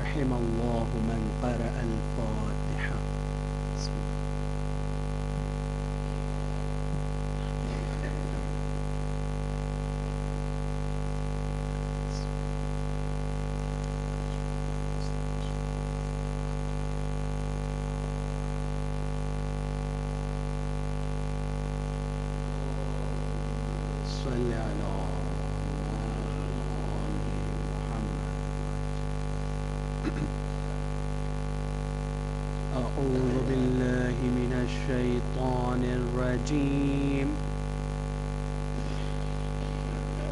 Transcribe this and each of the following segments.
رحم الله من قرأ الفاتحة. صل على أعوذ بالله من الشيطان الرجيم.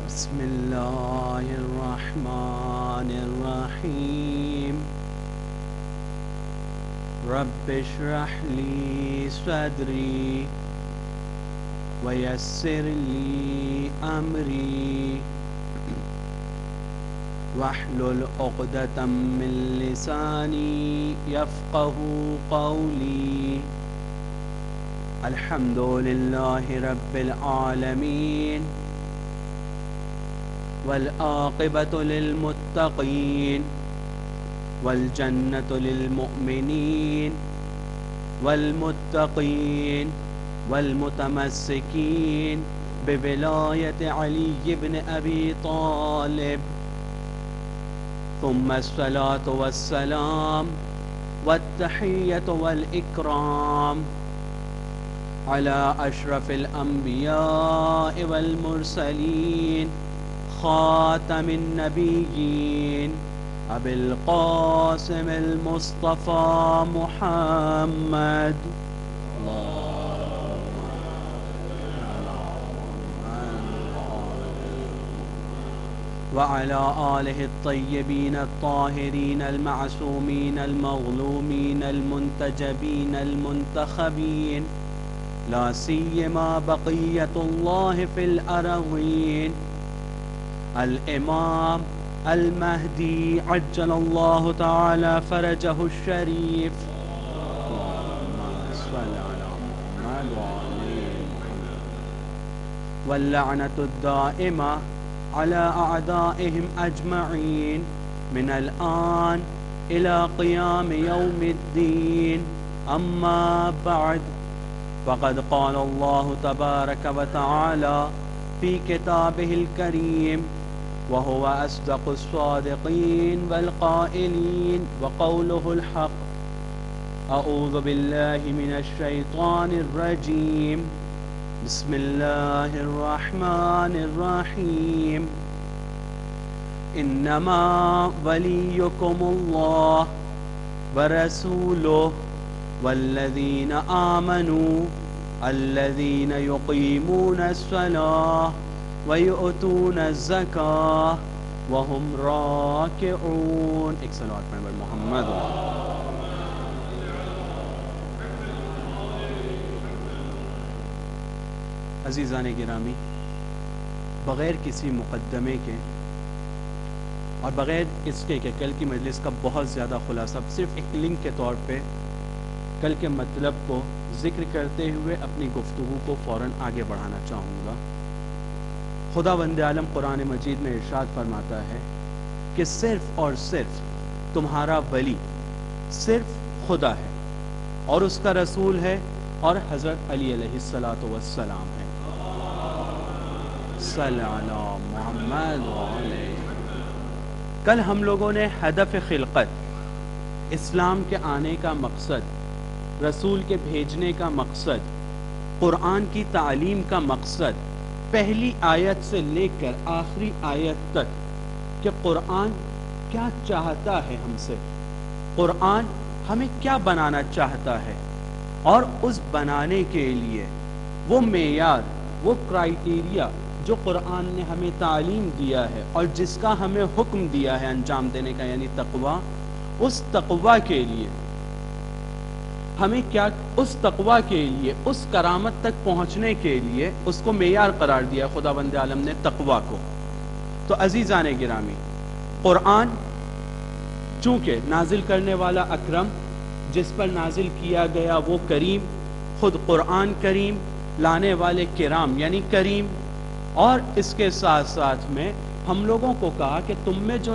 بسم الله الرحمن الرحيم. رب اشرح لي صدري ويسر لي أمري واحلل عقدة من لساني يفقه قولي. الحمد لله رب العالمين والعاقبة للمتقين والجنة للمؤمنين والمتقين والمتمسكين بولاية علي بن أبي طالب. ثم الصلاة والسلام والتحية والإكرام على أشرف الأنبياء والمرسلين خاتم النبيين أبي القاسم المصطفى محمد. وعلى آله الطيبين الطاهرين المعصومين المظلومين المنتجبين المنتخبين، لا سيما بقية الله في الأرضين الإمام المهدي عجل الله تعالى فرجه الشريف. واللعنة الدائمة على أعدائهم أجمعين من الآن إلى قيام يوم الدين. أما بعد، فقد قال الله تبارك وتعالى في كتابه الكريم وهو أصدق الصادقين والقائلين وقوله الحق: أعوذ بالله من الشيطان الرجيم. بسم الله الرحمن الرحيم. إنما وليكم الله ورسوله والذين آمنوا الذين يقيمون الصلاة ويؤتون الزكاة وهم راكعون. ایک صلوات پڑھیں محمد. عزیزان گرامی، بغیر کسی مقدمے کے اور بغیر اس کے کہ کل کی مجلس کا بہت زیادہ خلاصہ، صرف ایک لنک کے طور پہ کل کے مطلب کو ذکر کرتے ہوئے اپنی گفتگو کو فوراً آگے بڑھانا چاہوں گا. خداوند عالم قرآن مجید میں ارشاد فرماتا ہے کہ صرف اور صرف تمہارا ولی صرف خدا ہے اور اس کا رسول ہے اور حضرت علی علیہ السلام ہے. صلی اللہ محمد علیہ. کل ہم لوگوں نے ہدف خلقت، اسلام کے آنے کا مقصد، رسول کے بھیجنے کا مقصد، قرآن کی تعلیم کا مقصد، پہلی آیت سے لے کر آخری آیت تک کہ قرآن کیا چاہتا ہے ہم سے، قرآن ہمیں کیا بنانا چاہتا ہے، اور اس بنانے کے لیے وہ معیار، وہ کرائیٹیریا جو قرآن نے ہمیں تعلیم دیا ہے اور جس کا ہمیں حکم دیا ہے انجام دینے کا، یعنی تقویٰ، اس تقویٰ کے لیے ہمیں کیا، اس تقویٰ کے لیے، اس کرامت تک پہنچنے کے لیے اس کو معیار قرار دیا خداوند عالم نے تقویٰ کو. تو عزیزان گرامی، قرآن چونکہ نازل کرنے والا اکرم، جس پر نازل کیا گیا وہ کریم، خود قرآن کریم، لانے والے کرام یعنی کریم، اور اس کے ساتھ ساتھ میں ہم لوگوں کو کہا کہ تم میں جو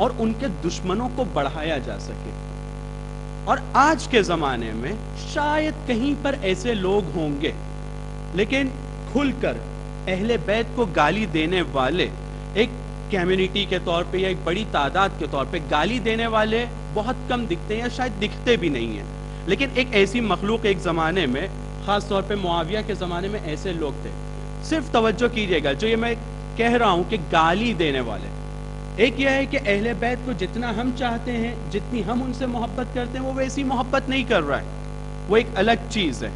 اور ان کے دشمنوں کو بڑھایا جا سکے. اور آج کے زمانے میں شاید کہیں پر ایسے لوگ ہوں گے، لیکن کھل کر اہل بیت کو گالی دینے والے ایک کمیونٹی کے طور پہ یا ایک بڑی تعداد کے طور پہ گالی دینے والے بہت کم دکھتے ہیں، یا شاید دکھتے بھی نہیں ہیں. لیکن ایک ایسی مخلوق ایک زمانے میں، خاص طور پہ معاویہ کے زمانے میں ایسے لوگ تھے. صرف توجہ کیجئے گا، جو یہ میں کہہ رہا ہوں کہ گالی دینے والے، ایک یہ ہے کہ اہل بیت کو جتنا ہم چاہتے ہیں، جتنی ہم ان سے محبت کرتے ہیں، وہ ویسی محبت نہیں کر رہا ہے، وہ ایک الگ چیز ہے.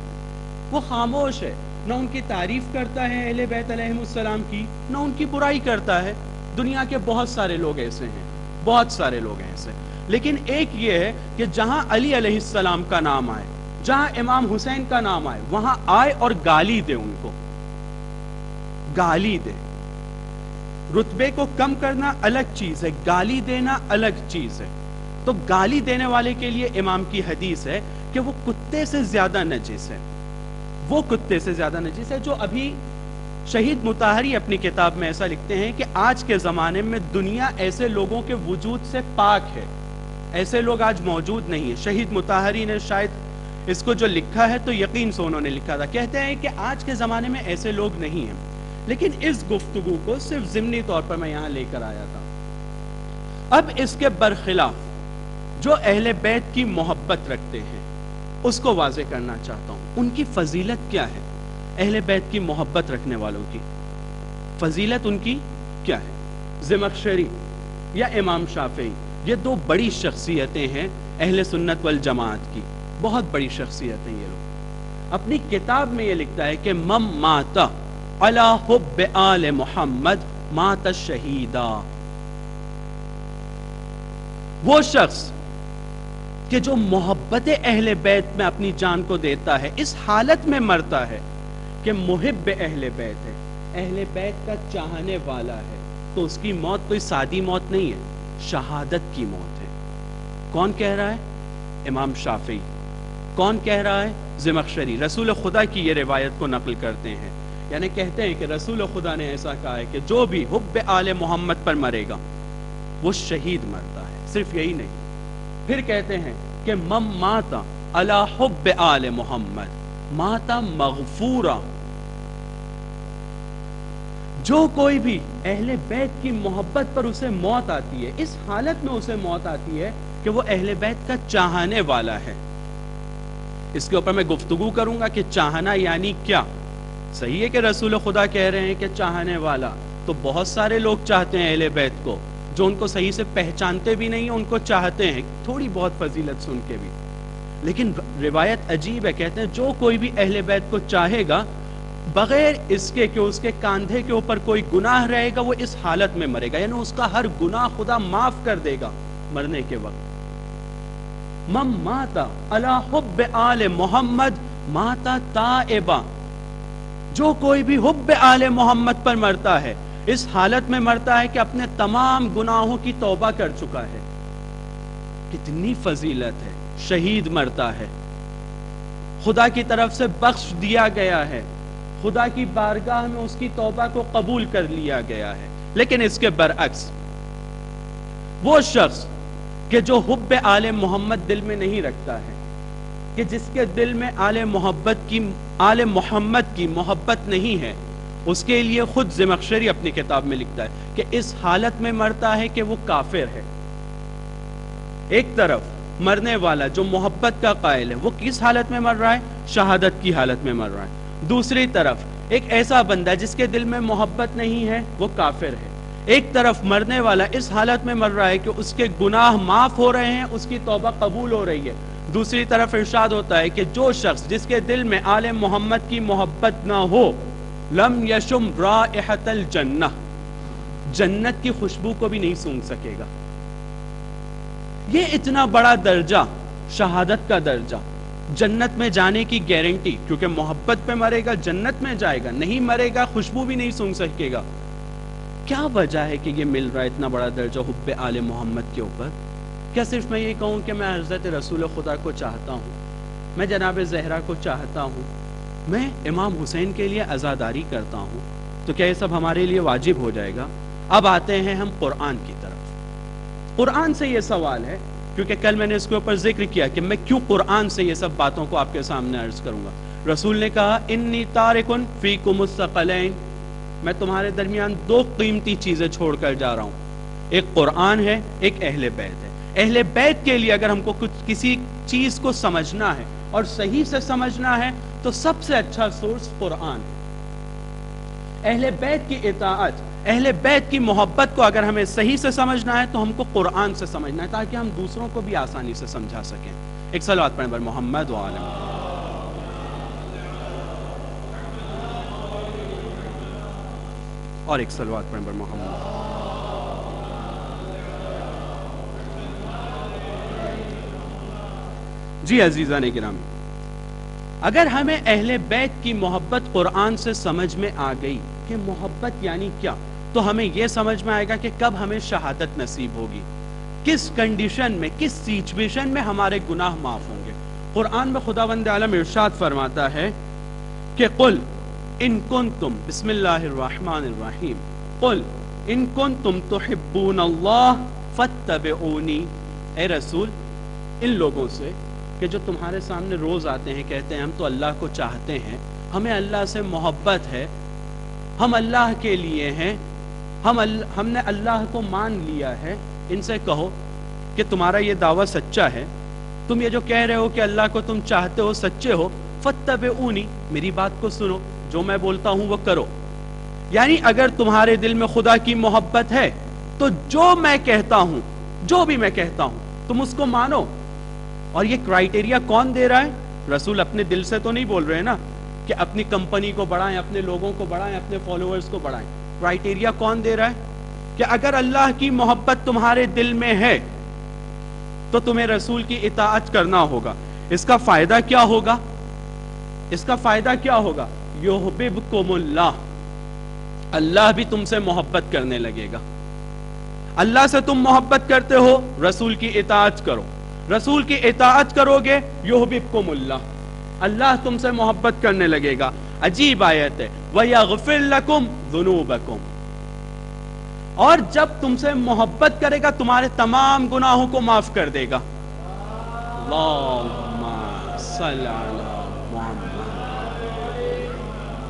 وہ خاموش ہے، نہ ان کی تعریف کرتا ہے اہل بیت علیہم السلام کی، نہ ان کی برائی کرتا ہے. دنیا کے بہت سارے لوگ ایسے ہیں، بہت سارے لوگ ہیں ایسے. لیکن ایک یہ ہے کہ جہاں علی علیہ السلام کا نام آئے، جہاں امام حسین کا نام آئے، وہاں آئے اور گالی دے، ان کو گالی دے. رتبے کو کم کرنا الگ چیز ہے، گالی دینا الگ چیز ہے. تو گالی دینے والے کے لیے امام کی حدیث ہے کہ وہ کتے سے زیادہ نجس ہے. وہ کتے سے زیادہ نجس ہے. جو ابھی شہید مطہری اپنی کتاب میں ایسا لکھتے ہیں کہ آج کے زمانے میں دنیا ایسے لوگوں کے وجود سے پاک ہے، ایسے لوگ آج موجود نہیں ہیں. شہید مطہری نے شاید اس کو جو لکھا ہے تو یقین سے انہوں نے لکھا تھا. کہتے ہیں کہ آج کے زمانے میں ایسے لوگ نہیں ہیں. لیکن اس گفتگو کو صرف ضمنی طور پر میں یہاں لے کر آیا تھا. اب اس کے برخلاف جو اہل بیت کی محبت رکھتے ہیں اس کو واضح کرنا چاہتا ہوں. ان کی فضیلت کیا ہے؟ اہل بیت کی محبت رکھنے والوں کی فضیلت ان کی کیا ہے؟ زمخشری یا امام شافعی، یہ دو بڑی شخصیتیں ہیں اہل سنت والجماعت کی، بہت بڑی شخصیتیں. یہ لوگ اپنی کتاب میں یہ لکھتا ہے کہ مم مات علی حب آل محمد مات شہیدا. وہ شخص کہ جو محبت اہل بیت میں اپنی جان کو دیتا ہے، اس حالت میں مرتا ہے کہ محب اہل بیت ہے، اہل بیت کا چاہنے والا ہے، تو اس کی موت کوئی سادی موت نہیں ہے، شہادت کی موت ہے. کون کہہ رہا ہے؟ امام شافعی. کون کہہ رہا ہے؟ زمخشری. رسول خدا کی یہ روایت کو نقل کرتے ہیں، یعنی کہتے ہیں کہ رسول خدا نے ایسا کہا ہے کہ جو بھی حب آل محمد پر مرے گا وہ شہید مرتا ہے. صرف یہی نہیں، پھر کہتے ہیں کہ مم مات علی حب آل محمد مات مغفورا. جو کوئی بھی اہل بیت کی محبت پر اسے موت آتی ہے، اس حالت میں اسے موت آتی ہے کہ وہ اہل بیت کا چاہنے والا ہے. اس کے اوپر میں گفتگو کروں گا کہ چاہنا یعنی کیا. صحیح ہے کہ رسول خدا کہہ رہے ہیں کہ چاہنے والا، تو بہت سارے لوگ چاہتے ہیں اہل بیت کو، جو ان کو صحیح سے پہچانتے بھی نہیں ہیں، ان کو چاہتے ہیں تھوڑی بہت فضیلت سن کے بھی. لیکن روایت عجیب ہے، کہتے ہیں جو کوئی بھی اہل بیت کو چاہے گا بغیر اس کے کہ اس کے کاندھے کے اوپر کوئی گناہ رہے گا، وہ اس حالت میں مرے گا، یعنی اس کا ہر گناہ خدا معاف کر دے گا مرنے کے وقت. من مات علی حب آل محمد مات تائبا. جو کوئی بھی حب آل محمد پر مرتا ہے اس حالت میں مرتا ہے کہ اپنے تمام گناہوں کی توبہ کر چکا ہے. کتنی فضیلت ہے. شہید مرتا ہے، خدا کی طرف سے بخش دیا گیا ہے، خدا کی بارگاہ میں اس کی توبہ کو قبول کر لیا گیا ہے. لیکن اس کے برعکس وہ شخص کہ جو حب آل محمد دل میں نہیں رکھتا ہے، کہ جس کے دل میں آل محمد کی محبت نہیں ہے، اس کے لیے خود زمخشری اپنی کتاب میں لکھتا ہے کہ اس حالت میں مرتا ہے کہ وہ کافر ہے. ایک طرف مرنے والا جو محبت کا قائل ہے، وہ کس حالت میں مر رہا ہے؟ شہادت کی حالت میں مر رہا ہے. دوسری طرف ایک ایسا بندہ جس کے دل میں محبت نہیں ہے، وہ کافر ہے. ایک طرف مرنے والا اس حالت میں مر رہا ہے کہ اس کے گناہ معاف ہو رہے ہیں، اس کی توبہ قبول ہو رہی ہے. دوسری طرف ارشاد ہوتا ہے کہ جو شخص جس کے دل میں آل محمد کی محبت نہ ہو، لم یشم رائحۃ الجنہ، جنت کی خوشبو کو بھی نہیں سونگھ سکے گا. یہ اتنا بڑا درجہ، شہادت کا درجہ، جنت میں جانے کی گارنٹی، کیونکہ محبت پہ مرے گا جنت میں جائے گا، نہیں مرے گا خوشبو بھی نہیں سونگھ سکے گا. کیا وجہ ہے کہ یہ مل رہا ہے اتنا بڑا درجہ حب آل محمد کے اوپر؟ کیا صرف میں یہ کہوں کہ میں حضرت رسول خدا کو چاہتا ہوں، میں جناب زہرا کو چاہتا ہوں، میں امام حسین کے لیے عزاداری کرتا ہوں، تو کیا یہ سب ہمارے لیے واجب ہو جائے گا؟ اب آتے ہیں ہم قرآن کی طرف. قرآن سے یہ سوال ہے، کیونکہ کل میں نے اس کے اوپر ذکر کیا کہ میں کیوں قرآن سے یہ سب باتوں کو آپ کے سامنے عرض کروں گا۔ رسول نے کہا انی تارکن فیکم الثقلین، میں تمہارے درمیان دو قیمتی چیزیں چھوڑ کر جا رہا ہوں، ایک قرآن ہے، ایک اہل بیت ہے۔ اہل بیت کے لیے اگر ہم کو کسی چیز کو سمجھنا ہے اور صحیح سے سمجھنا ہے تو سب سے اچھا سورس قرآن ہے۔ اہل بیت کی اطاعت، اہل بیت کی محبت کو اگر ہمیں صحیح سے سمجھنا ہے تو ہم کو قرآن سے سمجھنا ہے، تاکہ ہم دوسروں کو بھی آسانی سے سمجھا سکیں۔ ایک صلوات پڑھیں بر محمد و آل محمد۔ اور ایک صلوات پڑھیں بر محمد۔ جی عزیزان گرامی، اگر ہمیں اہل بیت کی محبت قرآن سے سمجھ میں آ گئی کہ محبت یعنی کیا، تو ہمیں یہ سمجھ میں آئے گا کہ کب ہمیں شہادت نصیب ہوگی، کس کنڈیشن میں، کس سچویشن میں ہمارے گناہ معاف ہوں گے۔ قرآن میں خداوند عالم ارشاد فرماتا ہے کہ قل ان کنتم، بسم اللہ الرحمن الرحیم، قل ان کنتم تحبون اللہ فاتبعونی، اے رسول ان لوگوں سے کہ جو تمہارے سامنے روز آتے ہیں، کہتے ہیں ہم تو اللہ کو چاہتے ہیں، ہمیں اللہ سے محبت ہے، ہم اللہ کے لیے ہیں، ہم نے اللہ کو مان لیا ہے، ان سے کہو کہ تمہارا یہ دعویٰ سچا ہے، تم یہ جو کہہ رہے ہو کہ اللہ کو تم چاہتے ہو، سچے ہو، فاتبعونی، میری بات کو سنو، جو میں بولتا ہوں وہ کرو۔ یعنی اگر تمہارے دل میں خدا کی محبت ہے تو جو میں کہتا ہوں، جو بھی میں کہتا ہوں تم اس کو مانو۔ اور یہ کرائیٹیریا کون دے رہا ہے؟ رسول اپنے دل سے تو نہیں بول رہے نا کہ اپنی کمپنی کو بڑھائیں، اپنے لوگوں کو بڑھائیں، اپنے فالوورز کو بڑھائیں۔ کرائیٹیریا کون دے رہا ہے؟ کہ اگر اللہ کی محبت تمہارے دل میں ہے تو تمہیں رسول کی اطاعت کرنا ہوگا۔ اس کا فائدہ کیا ہوگا؟ اس کا فائدہ کیا ہوگا؟ یحببکم اللہ، اللہ بھی تم سے محبت کرنے لگے گا۔ اللہ سے تم محبت کرتے ہو، رسول کی اطاعت کرو، رسول کی اطاعت کرو گے یحببکم اللہ، اللہ تم سے محبت کرنے لگے گا۔ عجیب آیت ہے، وَيَغْفِرْ لَكُمْ ذُنُوبَكُمْ، اور جب تم سے محبت کرے گا تمہارے تمام گناہوں کو معاف کر دے گا۔ اللہم صلی علی محمد۔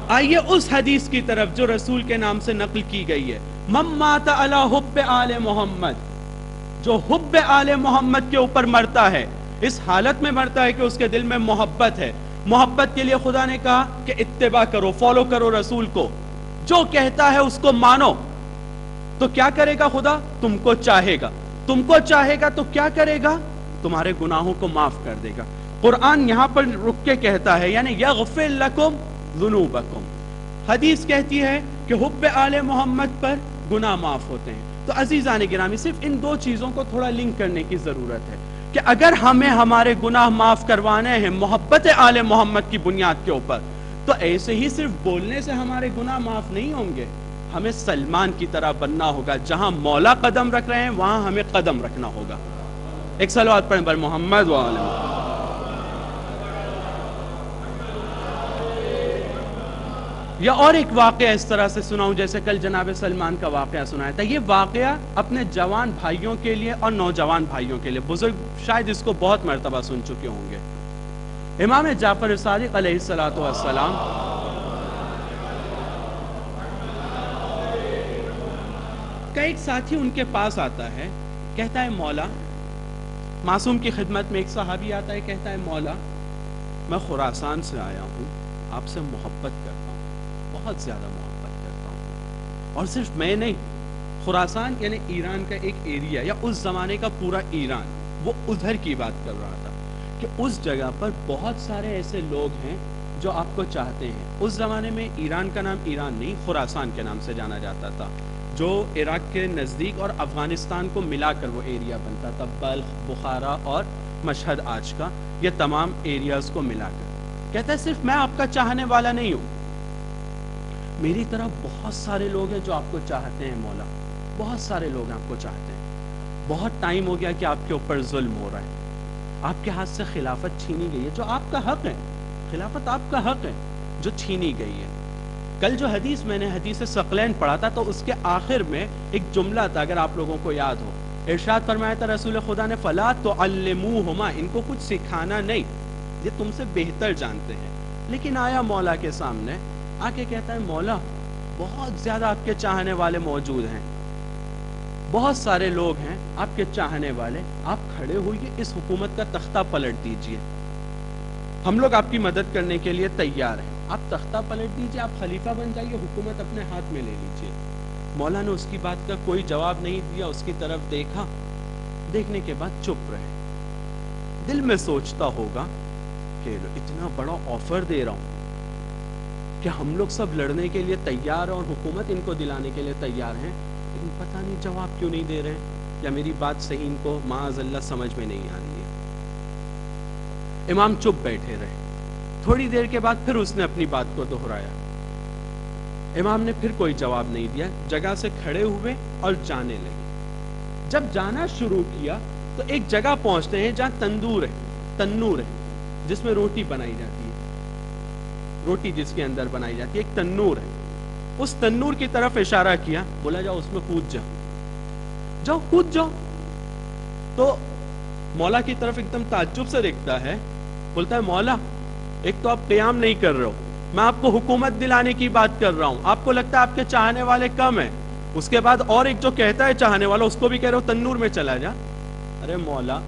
آئیے اس حدیث کی طرف جو رسول کے نام سے نقل کی گئی ہے، من مات علی حب آل محمد، جو حب آل محمد کے اوپر مرتا ہے، اس حالت میں مرتا ہے کہ اس کے دل میں محبت ہے۔ محبت کے لیے خدا نے کہا کہ اتباع کرو، فالو کرو رسول کو، جو کہتا ہے اس کو مانو۔ تو کیا کرے گا خدا؟ تم کو چاہے گا، تم کو چاہے گا تو کیا کرے گا؟ تمہارے گناہوں کو معاف کر دے گا۔ قرآن یہاں پر رک کے کہتا ہے، یعنی یغفر لکم ذنوبکم، حدیث کہتی ہے کہ حب آل محمد پر گناہ معاف ہوتے ہیں۔ تو عزیزان گرامی، صرف ان دو چیزوں کو تھوڑا لنک کرنے کی ضرورت ہے کہ اگر ہمیں ہمارے گناہ معاف کروانے ہیں محبت آل محمد کی بنیاد کے اوپر، تو ایسے ہی صرف بولنے سے ہمارے گناہ معاف نہیں ہوں گے، ہمیں سلمان کی طرح بننا ہوگا، جہاں مولا قدم رکھ رہے ہیں وہاں ہمیں قدم رکھنا ہوگا۔ ایک صلوات پڑھیں بر محمد و آل محمد۔ یا اور ایک واقعہ اس طرح سے سناؤں جیسے کل جناب سلمان کا واقعہ سنایا تھا۔ یہ واقعہ اپنے جوان بھائیوں کے لیے اور نوجوان بھائیوں کے لیے، بزرگ شاید اس کو بہت مرتبہ سن چکے ہوں گے۔ امام جعفر صادق علیہ السلام کا ایک ساتھی ان کے پاس آتا ہے، کہتا ہے مولا، معصوم کی خدمت میں ایک صحابی آتا ہے، کہتا ہے مولا میں خراسان سے آیا ہوں، آپ سے محبت کرتا ہوں، بہت زیادہ محبت کرتا ہوں، اور صرف میں نہیں، خراسان یعنی ایران کا ایک ایریا یا اس زمانے کا پورا ایران، وہ ادھر کی بات کر رہا تھا کہ اس جگہ پر بہت سارے ایسے لوگ ہیں جو آپ کو چاہتے ہیں۔ اس زمانے میں ایران کا نام ایران نہیں، خراسان کے نام سے جانا جاتا تھا، جو عراق کے نزدیک اور افغانستان کو ملا کر وہ ایریا بنتا تھا، بلخ، بخارا اور مشہد آج کا، یہ تمام ایریاز کو ملا کر۔ کہتا ہے صرف میں آپ کا چاہنے والا نہیں ہوں، میری طرح بہت سارے لوگ ہیں جو آپ کو چاہتے ہیں مولا، بہت سارے لوگ آپ کو چاہتے ہیں۔ بہت ٹائم ہو گیا کہ آپ کے اوپر ظلم ہو رہا ہے، آپ کے ہاتھ سے خلافت چھینی گئی ہے، جو آپ کا حق ہے، خلافت آپ کا حق ہے جو چھینی گئی ہے۔ کل جو حدیث میں نے حدیث ثقلین پڑھا تھا تو اس کے آخر میں ایک جملہ تھا، اگر آپ لوگوں کو یاد ہو، ارشاد فرمایا تھا رسول خدا نے فلا تعلموہما، ان کو کچھ سکھانا نہیں، یہ تم سے بہتر جانتے ہیں. لیکن آیا مولا کے سامنے آ کے کہتا ہے مولا بہت زیادہ آپ کے چاہنے والے موجود ہیں، بہت سارے لوگ ہیں آپ کے چاہنے والے، آپ کھڑے ہوئیے اس حکومت کا تختہ پلٹ دیجئے، ہم لوگ آپ کی مدد کرنے کے لیے تیار ہیں، آپ تختہ پلٹ دیجئے، آپ خلیفہ بن جائیے، حکومت اپنے ہاتھ میں لے لیجئے. مولا نے اس کی بات کا کوئی جواب نہیں دیا، اس کی طرف دیکھا، دیکھنے کے بعد چپ رہے. دل میں سوچتا ہوگا کہ اتنا بڑا آفر دے رہا ہوں کہ ہم لوگ سب لڑنے کے لیے تیار ہیں اور حکومت ان کو دلانے کے لیے تیار ہیں، لیکن پتہ نہیں جواب کیوں نہیں دے رہے ہیں، یا میری بات صحیح ان کو معاذ اللہ سمجھ میں نہیں آ رہی ہے. امام چپ بیٹھے رہے. تھوڑی دیر کے بعد پھر اس نے اپنی بات کو دہرایا. امام نے پھر کوئی جواب نہیں دیا، جگہ سے کھڑے ہوئے اور جانے لگے. جب جانا شروع کیا تو ایک جگہ پہنچتے ہیں جہاں تنور ہے جس میں روٹی بنائی جاتی ہے، روٹی جس کے اندر بنائی جاتی ہے، ایک تنور ہے. اس تنور کی طرف اشارہ کیا، بولا جاؤ اس میں کود جاؤ کود جاؤ. تو مولا کی طرف ایک دم تعجب سے دیکھتا ہے، بولتا ہے مولا ایک تو آپ قیام نہیں کر رہے ہو، میں آپ کو حکومت دلانے کی بات کر رہا ہوں، آپ کو لگتا ہے آپ کے چاہنے والے کم ہیں، اس کے بعد اور ایک جو کہتا ہے چاہنے والا اس کو بھی کہہ رہے ہو تنور میں چلا جا. ارے مولا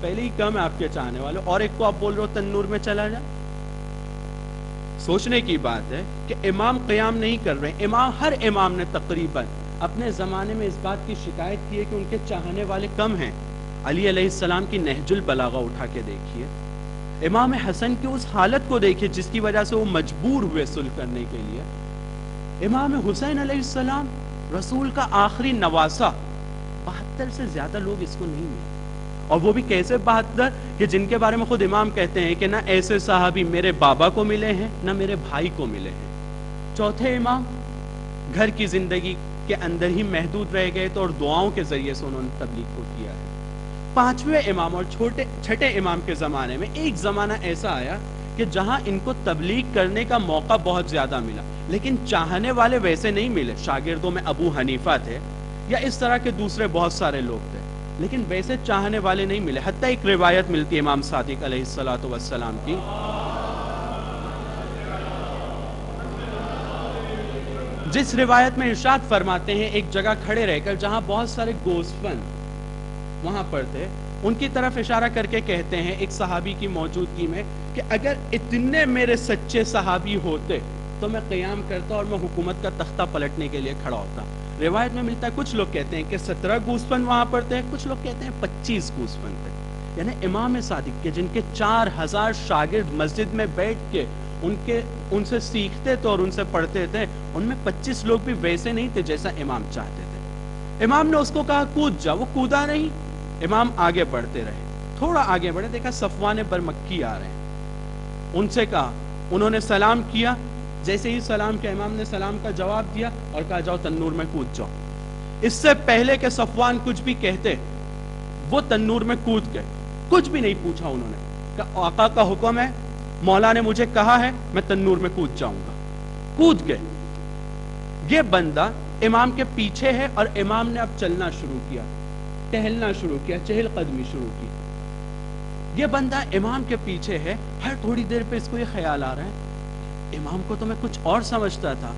پہلے ہی کم ہے آپ کے چاہنے والے، اور ایک کو آپ بول رہے ہو تنور میں چلا جا. سوچنے کی بات ہے کہ امام قیام نہیں کر رہے. ہر امام نے تقریباً اپنے زمانے میں اس بات کی شکایت کی ہے کہ ان کے چاہنے والے کم ہیں. علی علیہ السلام کی نہج البلاغہ اٹھا کے دیکھیے، امام حسن کی اس حالت کو دیکھیے جس کی وجہ سے وہ مجبور ہوئے صلح کرنے کے لیے. امام حسین علیہ السلام رسول کا آخری نواسہ، 72 سے زیادہ لوگ اس کو نہیں ملے، اور وہ بھی کیسے 72 کہ جن کے بارے میں خود امام کہتے ہیں کہ نہ ایسے صحابی میرے بابا کو ملے ہیں نہ میرے بھائی کو ملے ہیں. چوتھے امام گھر کی زندگی کے اندر ہی محدود رہ گئے تو اور دعاؤں کے ذریعے سے انہوں نے تبلیغ کو کیا ہے. پانچویں امام اور چھٹے امام کے زمانے میں ایک زمانہ ایسا آیا کہ جہاں ان کو تبلیغ کرنے کا موقع بہت زیادہ ملا، لیکن چاہنے والے ویسے نہیں ملے. شاگردوں میں ابو حنیفہ تھے یا اس طرح کے دوسرے بہت سارے لوگ تھے، لیکن ویسے چاہنے والے نہیں ملے. حتیٰ ایک روایت ملتی ہے امام صادق علیہ السلام کی، جس روایت میں ارشاد فرماتے ہیں ایک جگہ کھڑے رہ کر جہاں بہت سارے گوسفند وہاں پر تھے، ان کی طرف اشارہ کر کے کہتے ہیں ایک صحابی کی موجودگی میں کہ اگر اتنے میرے سچے صحابی ہوتے تو میں قیام کرتا اور میں حکومت کا تختہ پلٹنے کے لیے کھڑا ہوتا. روایت میں ملتا ہے کچھ لوگ کہتے ہیں کہ 17 گوسفند وہاں پر تھے، کچھ لوگ کہتے ہیں 25 گوسفند تھے. یعنی امام صادق کے جن کے 4000 شاگرد مسجد میں بیٹھ کے ان سے سیکھتے تھے اور ان سے پڑھتے تھے، ان میں 25 لوگ بھی ویسے نہیں تھے جیسا امام چاہتے تھے. امام نے اس کو کہا کود جا، وہ کودا نہیں. امام آگے بڑھتے رہے، تھوڑا آگے بڑھے، دیکھا صفوان برمکی آ رہے ہیں. ان سے کہا، انہوں نے سلام کیا، جیسے ہی سلام کیا امام نے سلام کا جواب دیا اور کہا جاؤ تنور میں کود جاؤ. اس سے پہلے کہ صفوان کچھ بھی کہتے وہ تنور میں کود گئے، کچھ بھی نہیں پوچھا انہوں نے، کہ آقا کا حکم ہے، مولا نے مجھے کہا ہے، میں تنور میں کود جاؤں گا. کود گئے. یہ بندہ امام کے پیچھے ہے اور امام نے اب چلنا شروع کیا، ٹہلنا شروع کیا، چہل قدمی شروع کی. یہ بندہ امام کے پیچھے ہے. ہر تھوڑی دیر پہ اس کو یہ خیال آ رہا ہے امام کو تو میں کچھ اور سمجھتا تھا،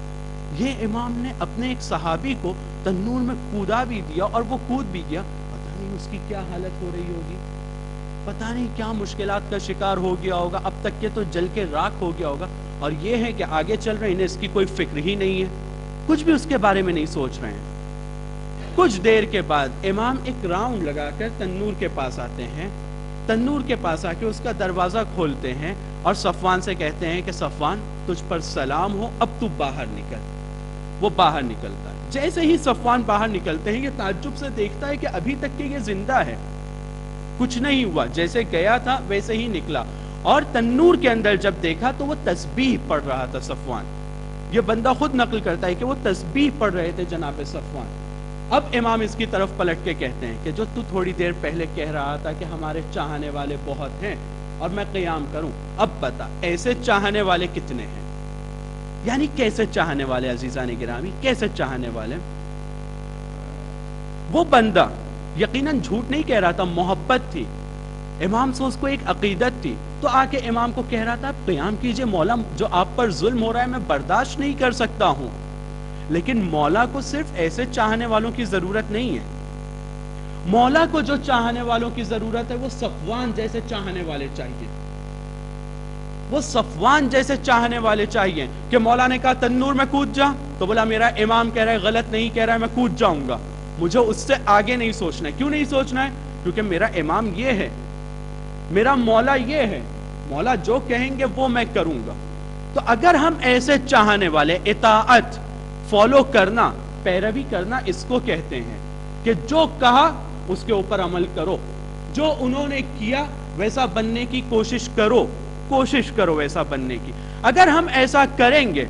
یہ امام نے اپنے ایک صحابی کو تنور میں کودا بھی دیا اور وہ کود بھی گیا، پتہ نہیں اس کی کیا حالت ہو رہی ہوگی، پتہ نہیں کیا مشکلات کا شکار ہو گیا ہوگا، اب تک کے تو جل کے راکھ ہو گیا ہوگا. اور یہ ہے کہ آگے چل رہے ہیں، انہیں اس کی کوئی فکر ہی نہیں ہے، کچھ بھی اس کے بارے میں نہیں سوچ رہے ہیں. کچھ دیر کے بعد امام ایک راؤنڈ لگا کر تنور کے پاس آتے ہیں. تنور کے پاس آ کے اس کا دروازہ کھولتے ہیں اور صفوان سے کہتے ہیں کہ صفوان تجھ پر سلام ہو، اب تو باہر نکل. وہ باہر نکلتا ہے. جیسے ہی صفوان باہر نکلتے ہیں یہ تعجب سے دیکھتا ہے کہ ابھی تک کہ یہ زندہ ہے، کچھ نہیں ہوا، جیسے گیا تھا ویسے ہی نکلا. اور تنور کے اندر جب دیکھا تو وہ تسبیح پڑھ رہا تھا صفوان. یہ بندہ خود نقل کرتا ہے کہ وہ تسبیح پڑھ رہے تھے جناب صفوان. اب امام اس کی طرف پلٹ کے کہتے ہیں کہ جو تو تھوڑی دیر پہلے کہہ رہا تھا کہ ہمارے چاہنے والے بہت ہیں اور میں قیام کروں، اب بتا ایسے چاہنے والے کتنے ہیں؟ یعنی کیسے چاہنے والے عزیزان گرامی، کیسے چاہنے والے؟ وہ بندہ یقیناً جھوٹ نہیں کہہ رہا تھا، محبت تھی، امام سے اس کو ایک عقیدت تھی، تو آ کے امام کو کہہ رہا تھا قیام کیجئے مولا، جو آپ پر ظلم ہو رہا ہے میں برداشت نہیں کر سکتا ہوں۔ لیکن مولا کو صرف ایسے چاہنے والوں کی ضرورت نہیں ہے، مولا کو جو چاہنے والوں کی ضرورت ہے وہ صفوان جیسے چاہنے والے چاہیے، وہ صفوان جیسے چاہنے والے چاہیے کہ مولا نے کہا تنور میں کود جا، تو بولا میرا امام کہہ رہا ہے غلط نہیں کہہ رہا ہے، میں کود جاؤں گا، مجھے اس سے آگے نہیں سوچنا ہے۔ کیوں نہیں سوچنا ہے؟ کیونکہ میرا امام یہ ہے، میرا مولا یہ ہے، مولا جو کہیں گے وہ میں کروں گا۔ تو اگر ہم ایسے چاہنے والے، اطاعت، فالو کرنا، پیروی کرنا اس کو کہتے ہیں کہ جو کہا اس کے اوپر عمل کرو، جو انہوں نے کیا ویسا بننے کی کوشش کرو ویسا بننے کی۔ اگر ہم ایسا کریں گے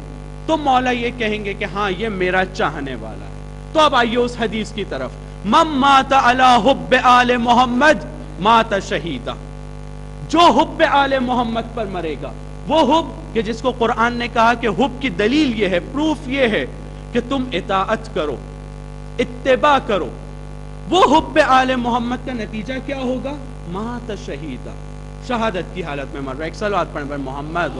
تو مولا یہ کہیں گے کہ ہاں یہ میرا چاہنے والا ہے۔ تو اب آئیے اس حدیث کی طرف، من مات علی حب آل محمد مات شہیدا، جو حب آل محمد پر مرے گا، وہ حب کہ جس کو قرآن نے کہا کہ حب کی دلیل یہ ہے، پروف یہ ہے کہ تم اطاعت کرو، اتباع کرو، وہ حب آل محمد کا نتیجہ کیا ہوگا؟ مات شہیدا، شہادت کی حالت میں مر رہا ہے۔ ایک صلوات پڑھیں پر محمد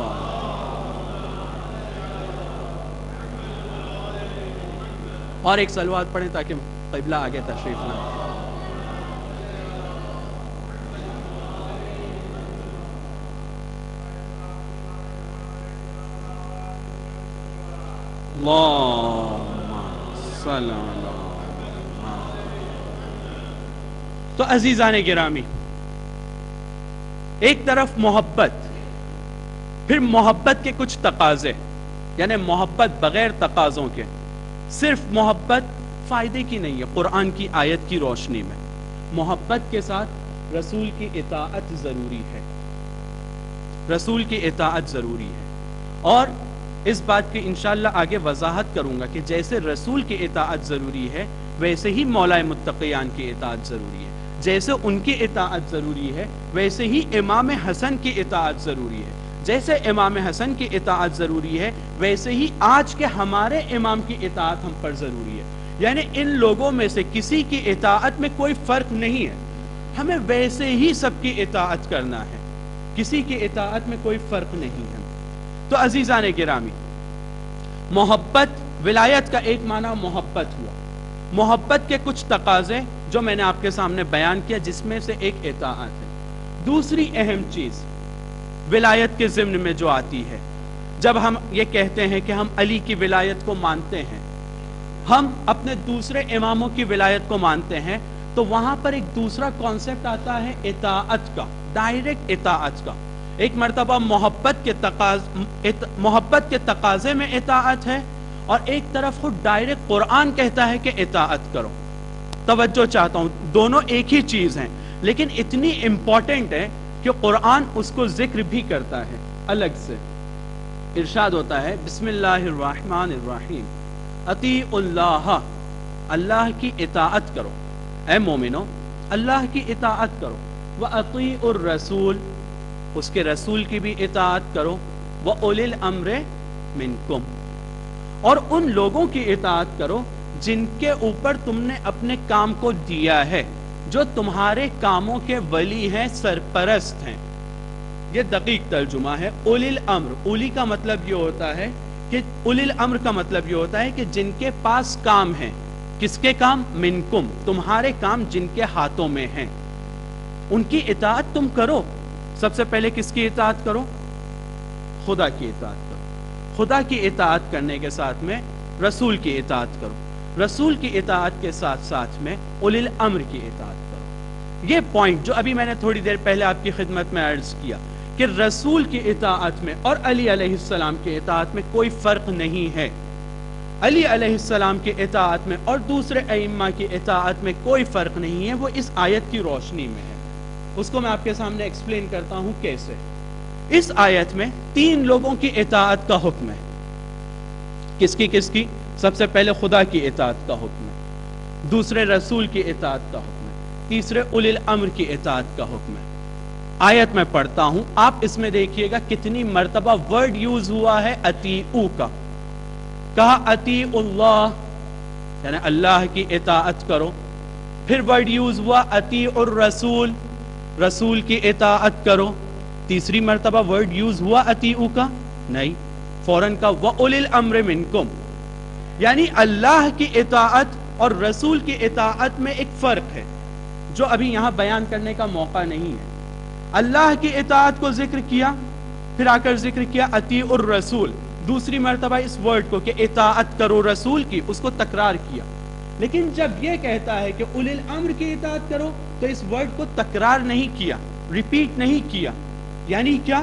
اور ایک صلوات پڑھیں تاکہ قبلہ آگے تشریف لائیں۔ تو عزیزان گرامی، ایک طرف محبت، پھر محبت کے کچھ تقاضے، یعنی محبت بغیر تقاضوں کے، صرف محبت فائدے کی نہیں ہے۔ قرآن کی آیت کی روشنی میں محبت کے ساتھ رسول کی اطاعت ضروری ہے، رسول کی اطاعت ضروری ہے، اور اس بات کی انشاءاللہ آگے وضاحت کروں گا کہ جیسے رسول کی اطاعت ضروری ہے ویسے ہی مولا متقیان کی اطاعت ضروری ہے، جیسے ان کی اطاعت ضروری ہے ویسے ہی امام حسن کی اطاعت ضروری ہے، جیسے امام حسن کی اطاعت ضروری ہے ویسے ہی آج کے ہمارے امام کی اطاعت ہم پر ضروری ہے۔ یعنی ان لوگوں میں سے کسی کی اطاعت میں کوئی فرق نہیں ہے، ہمیں ویسے ہی سب کی اطاعت کرنا ہے، کسی کی اطاعت میں کوئی فرق نہیں ہے۔ تو عزیزان گرامی، محبت، ولایت کا ایک معنی محبت ہوا، محبت کے کچھ تقاضے جو میں نے آپ کے سامنے بیان کیا، جس میں سے ایک اطاعت ہے۔ دوسری اہم چیز ولایت کے ضمن میں جو آتی ہے، جب ہم یہ کہتے ہیں کہ ہم علی کی ولایت کو مانتے ہیں، ہم اپنے دوسرے اماموں کی ولایت کو مانتے ہیں، تو وہاں پر ایک دوسرا کانسیپٹ آتا ہے اطاعت کا، ڈائریکٹ اطاعت کا۔ ایک مرتبہ محبت کے تقاضے میں اطاعت ہے، اور ایک طرف خود ڈائریکٹ قرآن کہتا ہے کہ اطاعت کرو۔ توجہ چاہتا ہوں، دونوں ایک ہی چیز ہیں، لیکن اتنی امپورٹنٹ ہے کہ قرآن اس کو ذکر بھی کرتا ہے الگ سے۔ ارشاد ہوتا ہے بسم اللہ الرحمن الرحیم، اطیعوا اللہ، اللہ کی اطاعت کرو، اے مومنو اللہ کی اطاعت کرو، وَأَطِیعُوا الرَّسُولِ، اس کے رسول کی بھی اطاعت کرو، وَأُولِي الْأَمْرِ مِنْکُمْ، اور ان لوگوں کی اطاعت کرو جن کے اوپر تم نے اپنے کام کو دیا ہے، جو تمہارے کاموں کے ولی ہیں، سرپرست ہیں۔ یہ دقیق ترجمہ ہے اولی الامر۔ اولی کا مطلب یہ ہوتا ہے کہ اولی الامر کا مطلب یہ ہوتا ہے کہ جن کے پاس کام ہیں۔ کس کے کام؟ منکم، تمہارے کام جن کے ہاتھوں میں ہیں، ان کی اطاعت تم کرو۔ سب سے پہلے کس کی اطاعت کرو؟ خدا کی اطاعت کرو۔ خدا کی اطاعت کرنے کے ساتھ میں رسول کی اطاعت کرو، رسول کی اطاعت کے ساتھ ساتھ میں اولی الامر کی اطاعت کرو۔ یہ پوائنٹ جو ابھی میں نے تھوڑی دیر پہلے آپ کی خدمت میں عرض کیا کہ رسول کی اطاعت میں اور علی علیہ السلام کی اطاعت میں کوئی فرق نہیں ہے، علی علیہ السلام کی اطاعت میں اور دوسرے ائمہ کی اطاعت میں کوئی فرق نہیں ہے، وہ اس آیت کی روشنی میں ہے۔ اس کو میں آپ کے سامنے ایکسپلین کرتا ہوں کیسے۔ اس آیت میں 3 لوگوں کی اطاعت کا حکم ہے۔ کس کی؟ سب سے پہلے خدا کی اطاعت کا حکم ہے، دوسرے رسول کی اطاعت کا حکم ہے، تیسرے اولی الامر کی اطاعت کا حکم ہے۔ آیت میں پڑھتا ہوں، آپ اس میں دیکھیے گا کتنی مرتبہ ورڈ یوز ہوا ہے اطیعوا کا۔ کہا اطیعوا اللہ، یعنی اللہ کی اطاعت کرو، پھر ورڈ یوز ہوا اطیع الرسول، رسول کی اطاعت کرو. تیسری مرتبہ ورڈ یوز ہوا اطیعو کا؟ نہیں، فوراً کا وَأُولِي الْأَمْرِ مِنْكُمْ. یعنی اللہ کی اطاعت اور رسول کی اطاعت میں ایک فرق ہے جو ابھی یہاں بیان کرنے کا موقع نہیں ہے. اللہ کی اطاعت کو ذکر کیا، پھر آ کر ذکر کیا اطیع الرسول، دوسری مرتبہ اس ورڈ کو کہ اطاعت کرو رسول کی، اس کو تکرار کیا. لیکن جب یہ کہتا ہے کہ اولی الامر کی اطاعت کرو تو اس ورڈ کو تکرار نہیں کیا، ریپیٹ نہیں کیا. یعنی کیا؟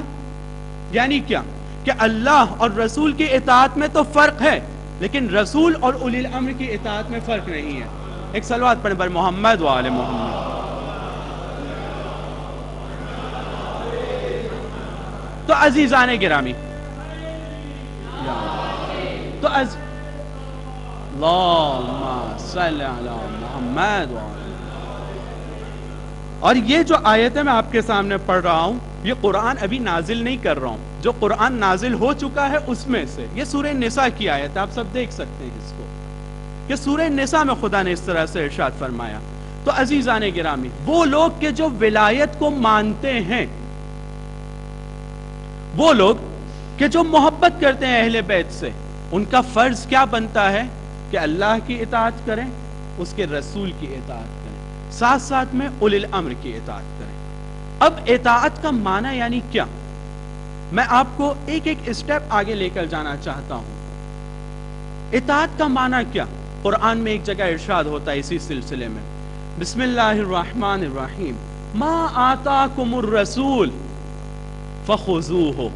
یعنی کیا کہ اللہ اور رسول کی اطاعت میں تو فرق ہے، لیکن رسول اور اولی الامر کی اطاعت میں فرق نہیں ہے. ایک صلوات پڑھیں بر محمد و آل محمد. تو عزیزان گرامی، تو اللہم صلی علی محمد و آل. اور یہ جو آیتیں میں آپ کے سامنے پڑھ رہا ہوں، یہ قرآن ابھی نازل نہیں کر رہا ہوں، جو قرآن نازل ہو چکا ہے اس میں سے. یہ سورہ نساء کی آیت ہے، آپ سب دیکھ سکتے ہیں اس کو کہ سورہ نساء میں خدا نے اس طرح سے ارشاد فرمایا. تو عزیزان گرامی، وہ لوگ کہ جو ولایت کو مانتے ہیں، وہ لوگ کہ جو محبت کرتے ہیں اہل بیت سے، ان کا فرض کیا بنتا ہے کہ اللہ کی اطاعت کریں، اس کے رسول کی اطاعت کریں، ساتھ ساتھ میں اولی الامر کی اطاعت کریں. اب اطاعت کا معنی یعنی کیا؟ میں آپ کو ایک ایک اسٹیپ آگے لے کر جانا چاہتا ہوں. اطاعت کا معنی کیا؟ قرآن میں ایک جگہ ارشاد ہوتا ہے اسی سلسلے میں، بسم اللہ الرحمن الرحیم، ما آتاکم الرسول فخذوہ.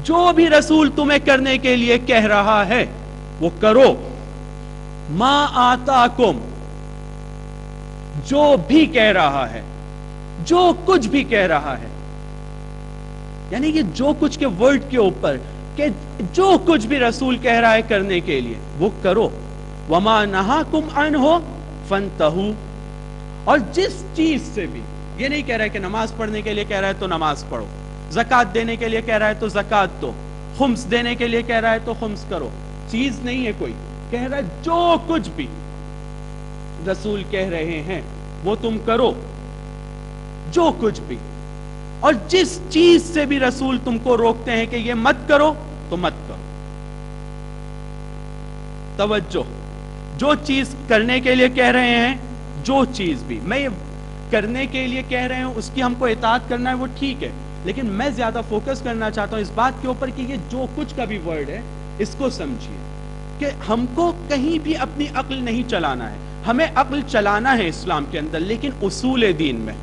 جو بھی رسول تمہیں کرنے کے لیے کہہ رہا ہے وہ کرو. ما آتاکم، جو بھی کہہ رہا ہے، جو کچھ بھی کہہ رہا ہے، یعنی کہ جو کچھ کے ورڈ کے اوپر کہ جو کچھ بھی رسول کہہ رہا ہے کرنے کے لیے وہ کرو. وما نہاکم عنہ فانتہوا. اور جس چیز سے بھی، یہ نہیں کہہ رہا ہے کہ نماز پڑھنے کے لیے کہہ رہا ہے تو نماز پڑھو، زکوٰۃ دینے کے لیے کہہ رہا ہے تو زکوٰۃ دو، خمس دینے کے لیے کہہ رہا ہے تو خمس کرو. چیز نہیں ہے کوئی، کہہ رہا ہے جو کچھ بھی رسول کہہ رہے ہیں وہ تم کرو، جو کچھ بھی. اور جس چیز سے بھی رسول تم کو روکتے ہیں کہ یہ مت کرو تو مت کرو. توجہ، جو چیز کرنے کے لیے کہہ رہے ہیں، جو چیز بھی میں یہ کرنے کے لیے کہہ رہے ہیں اس کی ہم کو اطاعت کرنا ہے وہ ٹھیک ہے، لیکن میں زیادہ فوکس کرنا چاہتا ہوں اس بات کے اوپر کہ یہ جو کچھ کا بھی ورڈ ہے اس کو سمجھیے کہ ہم کو کہیں بھی اپنی عقل نہیں چلانا ہے. ہمیں عقل چلانا ہے اسلام کے اندر، لیکن اصول دین میں،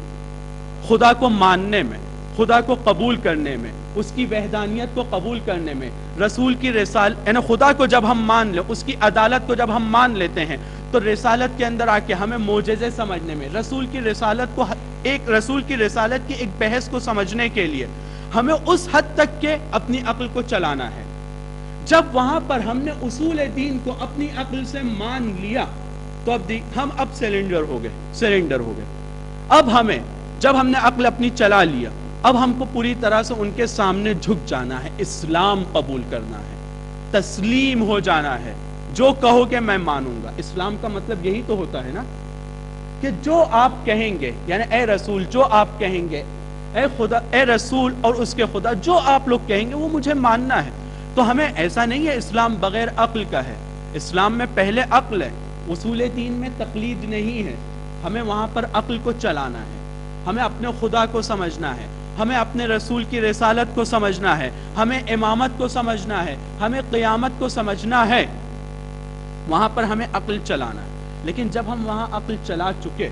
خدا کو ماننے میں، خدا کو قبول کرنے میں، اس کی وحدانیت کو قبول کرنے میں، رسول کی رسالت، یعنی خدا کو جب ہم مان لیں، اس کی عدالت کو جب ہم مان لیتے ہیں تو رسالت کے اندر آ کے ہمیں معجزے سمجھنے میں، رسول کی رسالت کو، ایک رسول کی رسالت کی ایک بحث کو سمجھنے کے لیے ہمیں اس حد تک کہ اپنی عقل کو چلانا ہے. جب وہاں پر ہم نے اصول دین کو اپنی عقل سے مان لیا تو اب ہم سرنڈر ہو گئے. اب ہمیں، جب ہم نے عقل اپنی چلا لیا، اب ہم کو پوری طرح سے ان کے سامنے جھک جانا ہے، اسلام قبول کرنا ہے، تسلیم ہو جانا ہے. جو کہو کہ میں مانوں گا. اسلام کا مطلب یہی تو ہوتا ہے نا کہ جو آپ کہیں گے، یعنی اے رسول جو آپ کہیں گے، اے خدا، اے رسول اور اس کے خدا، جو آپ لوگ کہیں گے وہ مجھے ماننا ہے. تو ہمیں ایسا نہیں ہے اسلام بغیر عقل کا ہے. اسلام میں پہلے عقل ہے، اصول دین میں تقلید نہیں ہے. ہمیں وہاں پر عقل کو چلانا ہے، ہمیں اپنے خدا کو سمجھنا ہے، ہمیں اپنے رسول کی رسالت کو سمجھنا ہے، ہمیں امامت کو سمجھنا ہے، ہمیں قیامت کو سمجھنا ہے. وہاں پر ہمیں عقل چلانا ہے. لیکن جب ہم وہاں عقل چلا چکے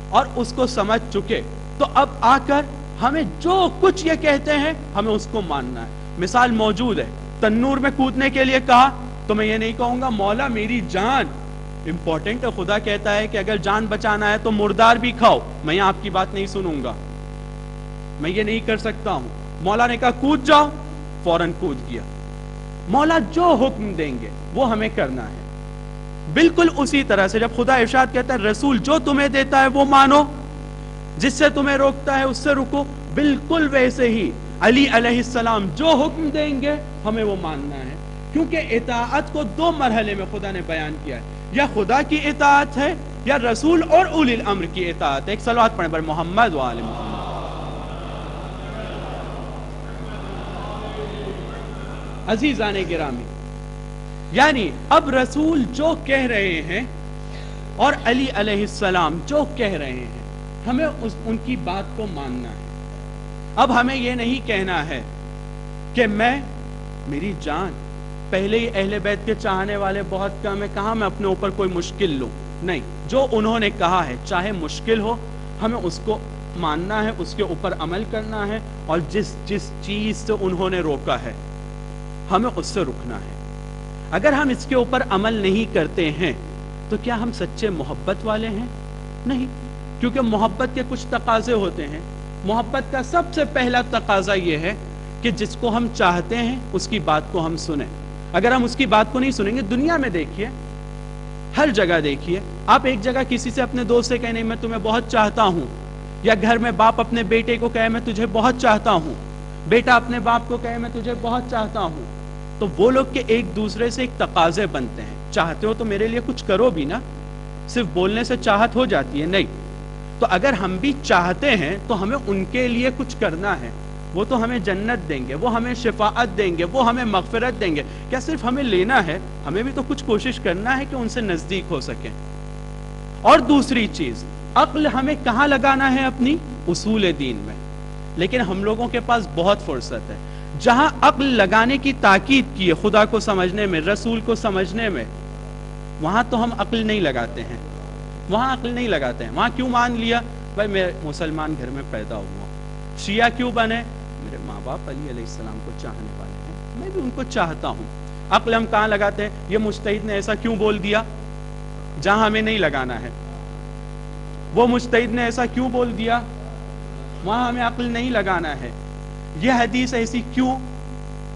اور اس کو سمجھ چکے تو اب آ کر ہمیں جو کچھ یہ کہتے ہیں ہمیں اس کو ماننا ہے. مثال موجود ہے، تنور میں کودنے کے لیے کہا تو میں یہ نہیں کہوں گا مولا میری جان امپورٹنٹ ہے. خدا کہتا ہے کہ اگر جان بچانا ہے تو مردار بھی کھاؤ. میں آپ کی بات نہیں سنوں گا، میں یہ نہیں کر سکتا ہوں. مولا نے کہا کود جاؤ، فوراً کود گیا. مولا جو حکم دیں گے وہ ہمیں کرنا ہے. بالکل اسی طرح سے جب خدا ارشاد کہتا ہے رسول جو تمہیں دیتا ہے وہ مانو، جس سے تمہیں روکتا ہے اس سے رکو، بالکل ویسے ہی علی علیہ السلام جو حکم دیں گے ہمیں وہ ماننا ہے. کیونکہ اطاعت کو دو مرحلے میں خدا نے بیان کیا ہے، یا خدا کی اطاعت ہے یا رسول اور اولی الامر کی اطاعت ہے؟ ایک صلوات پڑھیں بر محمد و آل محمد۔ عزیزان گرامی، یعنی اب رسول جو کہہ رہے ہیں اور علی علیہ السلام جو کہہ رہے ہیں ہمیں ان کی بات کو ماننا ہے۔ اب ہمیں یہ نہیں کہنا ہے کہ میری جان، پہلے ہی اہل بیت کے چاہنے والے بہت کم ہیں، کہاں میں اپنے اوپر کوئی مشکل لوں۔ نہیں، جو انہوں نے کہا ہے چاہے مشکل ہو ہمیں اس کو ماننا ہے، اس کے اوپر عمل کرنا ہے، اور جس چیز سے انہوں نے روکا ہے ہمیں اس سے رکنا ہے۔ اگر ہم اس کے اوپر عمل نہیں کرتے ہیں تو کیا ہم سچے محبت والے ہیں؟ نہیں، کیونکہ محبت کے کچھ تقاضے ہوتے ہیں۔ محبت کا سب سے پہلا تقاضا یہ ہے کہ جس کو ہم چاہتے ہیں اس کی بات کو ہم سنیں۔ اگر ہم اس کی بات کو نہیں سنیں گے، دنیا میں دیکھیے، ہر جگہ دیکھیے، آپ ایک جگہ کسی سے اپنے دوست سے کہنے میں تمہیں بہت چاہتا ہوں، یا گھر میں باپ اپنے بیٹے کو کہے میں تجھے بہت چاہتا ہوں، بیٹا اپنے باپ کو کہے میں تجھے بہت چاہتا ہوں، تو وہ لوگ کے ایک دوسرے سے ایک تقاضے بنتے ہیں۔ چاہتے ہو تو میرے لیے کچھ کرو بھی نا، صرف بولنے سے چاہت ہو جاتی ہے؟ نہیں۔ تو اگر ہم بھی چاہتے ہیں تو ہمیں ان کے لیے کچھ کرنا ہے۔ وہ تو ہمیں جنت دیں گے، وہ ہمیں شفاعت دیں گے، وہ ہمیں مغفرت دیں گے، کیا صرف ہمیں لینا ہے؟ ہمیں بھی تو کچھ کوشش کرنا ہے کہ ان سے نزدیک ہو سکیں۔ اور دوسری چیز، عقل ہمیں کہاں لگانا ہے؟ اپنی اصول دین میں۔ لیکن ہم لوگوں کے پاس بہت فرصت ہے، جہاں عقل لگانے کی تاکید کی ہے خدا کو سمجھنے میں، رسول کو سمجھنے میں، وہاں تو ہم عقل نہیں لگاتے ہیں، وہاں عقل نہیں لگاتے ہیں۔ وہاں کیوں مان لیا؟ بھائی میں مسلمان گھر میں پیدا ہوا، شیعہ کیوں بنے؟ میرے ماں باپ علی علیہ السلام کو چاہنے والے ہیں، میں بھی ان کو چاہتا ہوں۔ عقل ہم کہاں لگاتے ہیں؟ یہ مجتہد نے ایسا کیوں بول دیا، جہاں ہمیں نہیں لگانا ہے۔ وہ مجتہد نے ایسا کیوں بول دیا، وہاں ہمیں عقل نہیں لگانا ہے۔ یہ حدیث ایسی کیوں؟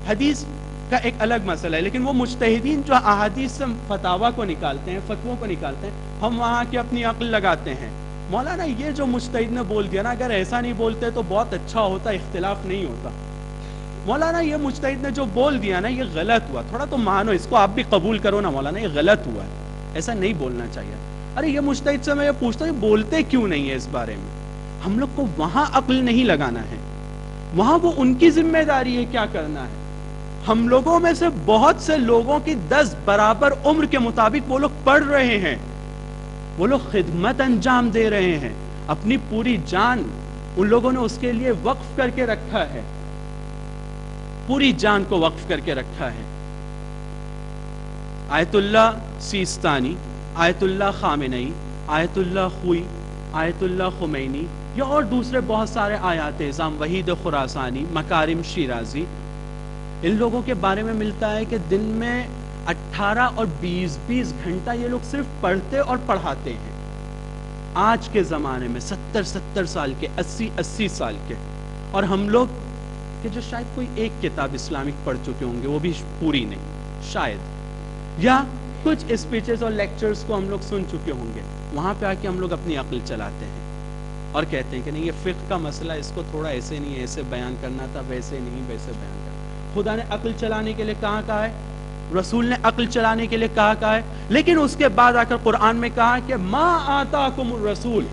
حدیث کا ایک الگ مسئلہ ہے، لیکن وہ مجتہدین جو احادیث سے فتاوا کو نکالتے ہیں، فتووں کو نکالتے ہیں، ہم وہاں کی اپنی عقل لگاتے ہیں۔ مولانا یہ جو مجتہد نے بول دیا نا، اگر ایسا نہیں بولتے تو بہت اچھا ہوتا، اختلاف نہیں ہوتا۔ مولانا یہ مجتہد نے جو بول دیا نا، یہ غلط ہوا، تھوڑا تو مانو اس کو، آپ بھی قبول کرو نا مولانا یہ غلط ہوا ہے، ایسا نہیں بولنا چاہیے۔ ارے یہ مجتہد سے میں یہ پوچھتا ہوں بولتے کیوں نہیں ہے اس بارے میں؟ ہم لوگ کو وہاں عقل نہیں لگانا ہے، وہاں وہ ان کی ذمہ داری ہے کیا کرنا ہے۔ ہم لوگوں میں سے بہت سے لوگوں کی 10 برابر عمر کے مطابق وہ لوگ پڑھ رہے ہیں، وہ لوگ خدمت انجام دے رہے ہیں، اپنی پوری جان ان لوگوں نے اس کے لیے وقف کر کے رکھا ہے، پوری جان کو وقف کر کے رکھا ہے۔ آیت اللہ سیستانی، آیت اللہ خامنئی، آیت اللہ خوئی، آیت اللہ خمینی، یا اور دوسرے بہت سارے آیات اعظام، وحید خراسانی، مکارم شیرازی، ان لوگوں کے بارے میں ملتا ہے کہ دن میں 18 اور 20 گھنٹہ یہ لوگ صرف پڑھتے اور پڑھاتے ہیں۔ آج کے زمانے میں 70 سال کے، 80 سال کے، اور ہم لوگ کہ جو شاید کوئی ایک کتاب اسلامک پڑھ چکے ہوں گے، وہ بھی پوری نہیں شاید، یا کچھ اسپیچز اور لیکچرز کو ہم لوگ سن چکے ہوں گے، وہاں پہ آ کے ہم لوگ اپنی عقل چلاتے ہیں اور کہتے ہیں کہ نہیں یہ فقہ کا مسئلہ، اس کو تھوڑا ایسے نہیں ایسے بیان کرنا تھا، ویسے نہیں ویسے بیان کرنا۔ خدا نے عقل چلانے کے لیے کہا ہے، رسول نے عقل چلانے کے لیے کہا ہے، لیکن اس کے بعد آ کر قرآن میں کہا کہ ما آتاکم الرسول،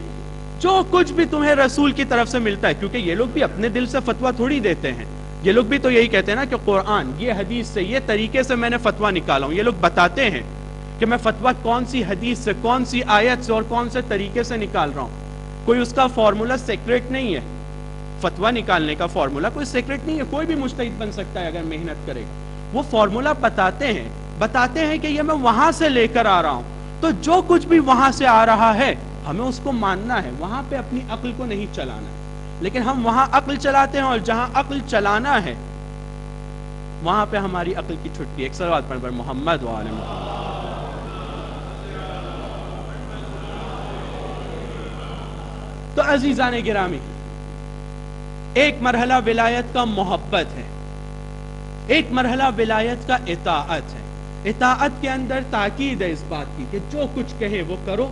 جو کچھ بھی تمہیں رسول کی طرف سے ملتا ہے، کیونکہ یہ لوگ بھی اپنے دل سے فتویٰ تھوڑی دیتے ہیں، یہ لوگ بھی تو یہی کہتے ہیں نا کہ قرآن یہ حدیث سے یہ طریقے سے میں نے فتویٰ نکالا ہوں۔ یہ لوگ بتاتے ہیں کہ میں فتویٰ کون سی حدیث سے، کون سی آیت سے اور کون سے طریقے سے نکال رہا ہوں۔ کوئی اس کا فارمولا سیکریٹ نہیں ہے، فتویٰ نکالنے کا فارمولا کوئی سیکریٹ نہیں ہے، کوئی بھی مجتہد بن سکتا ہے اگر محنت کرے گا۔ وہ فارمولا بتاتے ہیں کہ یہ میں وہاں سے لے کر آ رہا ہوں، تو جو کچھ بھی وہاں سے آ رہا ہے ہمیں اس کو ماننا ہے، وہاں پہ اپنی عقل کو نہیں چلانا ہے۔ لیکن ہم وہاں عقل چلاتے ہیں، اور جہاں عقل چلانا ہے وہاں پہ ہماری عقل کی چھٹی۔ ایک صلوات پڑھ محمد و آل محمد۔ تو عزیزان گرامی، ایک مرحلہ ولایت کا محبت ہے، ایک مرحلہ ولایت کا اطاعت ہے۔ اطاعت کے اندر تاکید ہے اس بات کی کہ جو کچھ کہے وہ کرو،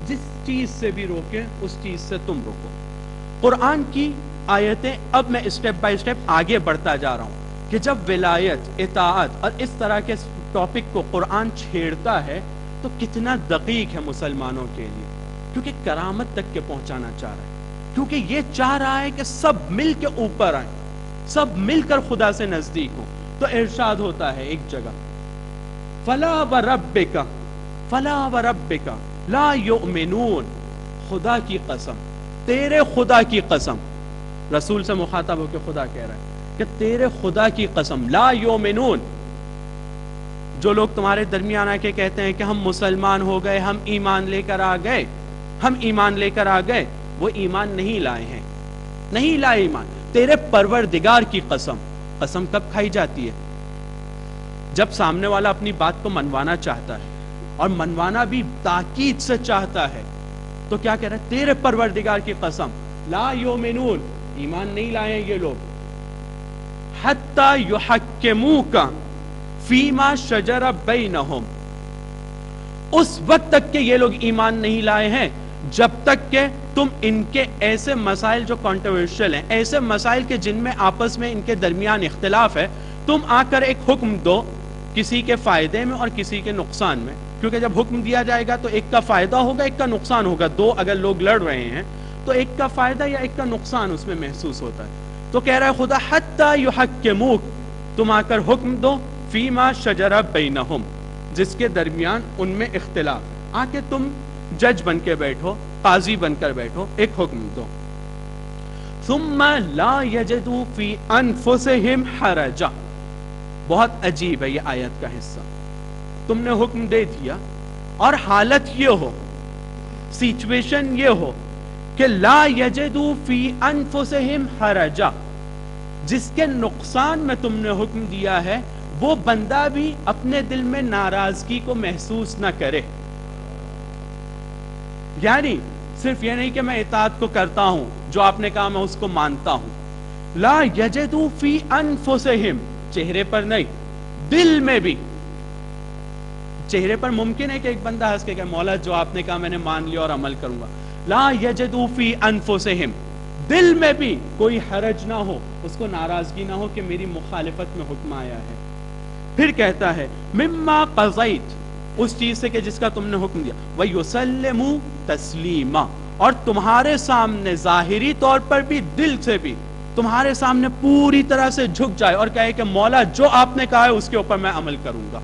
جس چیز سے بھی روکے اس چیز سے تم روکو۔ قرآن کی آیتیں، اب میں اسٹیپ بائی اسٹیپ آگے بڑھتا جا رہا ہوں کہ جب ولایت، اطاعت اور اس طرح کے ٹاپک کو قرآن چھیڑتا ہے تو کتنا دقیق ہے مسلمانوں کے لیے۔ کیونکہ کرامت تک کے پہنچانا چاہ رہا ہے، کیونکہ یہ چاہ رہا ہے کہ سب مل کے اوپر آئیں، سب مل کر خدا سے نزدیک ہوں. تو ارشاد ہوتا ہے ایک جگہ فلا وربک فلا وربک لا یؤمنون، خدا کی قسم، تیرے خدا کی قسم، رسول سے مخاطب ہو کے خدا کہہ رہا ہے کہ تیرے خدا کی قسم، لا یؤمنون. جو لوگ تمہارے درمیان آ کے کہتے ہیں کہ ہم مسلمان ہو گئے، ہم ایمان لے کر آ گئے، ہم ایمان لے کر آ گئے، وہ ایمان نہیں لائے ہیں، نہیں لائے ایمان. تیرے پروردگار کی قسم. قسم کب کھائی جاتی ہے؟ جب سامنے والا اپنی بات کو منوانا چاہتا ہے، اور منوانا بھی تاکید سے چاہتا ہے، تو کیا کہہ رہا ہے؟ تیرے پروردگار کی قسم، لا یؤمنون، ایمان نہیں لائے ہیں یہ لوگ، حتی یحکموک فیما شجر بینہم، اس وقت تک کہ یہ لوگ ایمان نہیں لائے ہیں جب تک کہ تم ان کے ایسے مسائل جو کنٹروورشل ہیں، ایسے مسائل کے جن میں آپس میں ان کے درمیان اختلاف ہے، تم آ کر ایک حکم دو کسی کے فائدے میں اور کسی کے نقصان میں. کیونکہ جب حکم دیا جائے گا تو ایک کا فائدہ ہوگا، ایک کا نقصان ہوگا. دو اگر لوگ لڑ رہے ہیں تو ایک کا فائدہ یا ایک کا نقصان اس میں محسوس ہوتا ہے. تو کہہ رہا ہے خدا حتی یحکموک، تم آ کر حکم دو فیما شجر بینہم، جس کے درمیان ان میں اختلاف ہے، آ کے تم جج بن کے بیٹھو، قاضی بن کر بیٹھو، ایک حکم دو. ثم لا یجدوا فی انفسہم حرجا. بہت عجیب ہے یہ آیت کا حصہ. تم نے حکم دے دیا اور حالت یہ ہو، سچویشن یہ ہو کہ لا یجدوا فی انفسہم حرجا، جس کے نقصان میں تم نے حکم دیا ہے وہ بندہ بھی اپنے دل میں ناراضگی کو محسوس نہ کرے. یعنی صرف یہ نہیں کہ میں اطاعت کو کرتا ہوں، جو آپ نے کہا میں اس کو مانتا ہوں. لا یجدوا فی انفسہم، چہرے پر نہیں، دل میں بھی. چہرے پر ممکن ہے کہ ایک بندہ ہنس کے کہ مولا جو آپ نے کہا میں نے مان لیا اور عمل کروں گا. لا یجدوا فی انفسہم، دل میں بھی کوئی حرج نہ ہو، اس کو ناراضگی نہ ہو کہ میری مخالفت میں حکم آیا ہے. پھر کہتا ہے مما قضیت، اس چیز سے کہ جس کا تم نے حکم دیا، وَيُسَلِّمُوا تسلیما، اور تمہارے سامنے ظاہری طور پر بھی دل سے بھی تمہارے سامنے پوری طرح سے جھک جائے اور کہے کہ مولا جو آپ نے کہا ہے اس کے اوپر میں عمل کروں گا.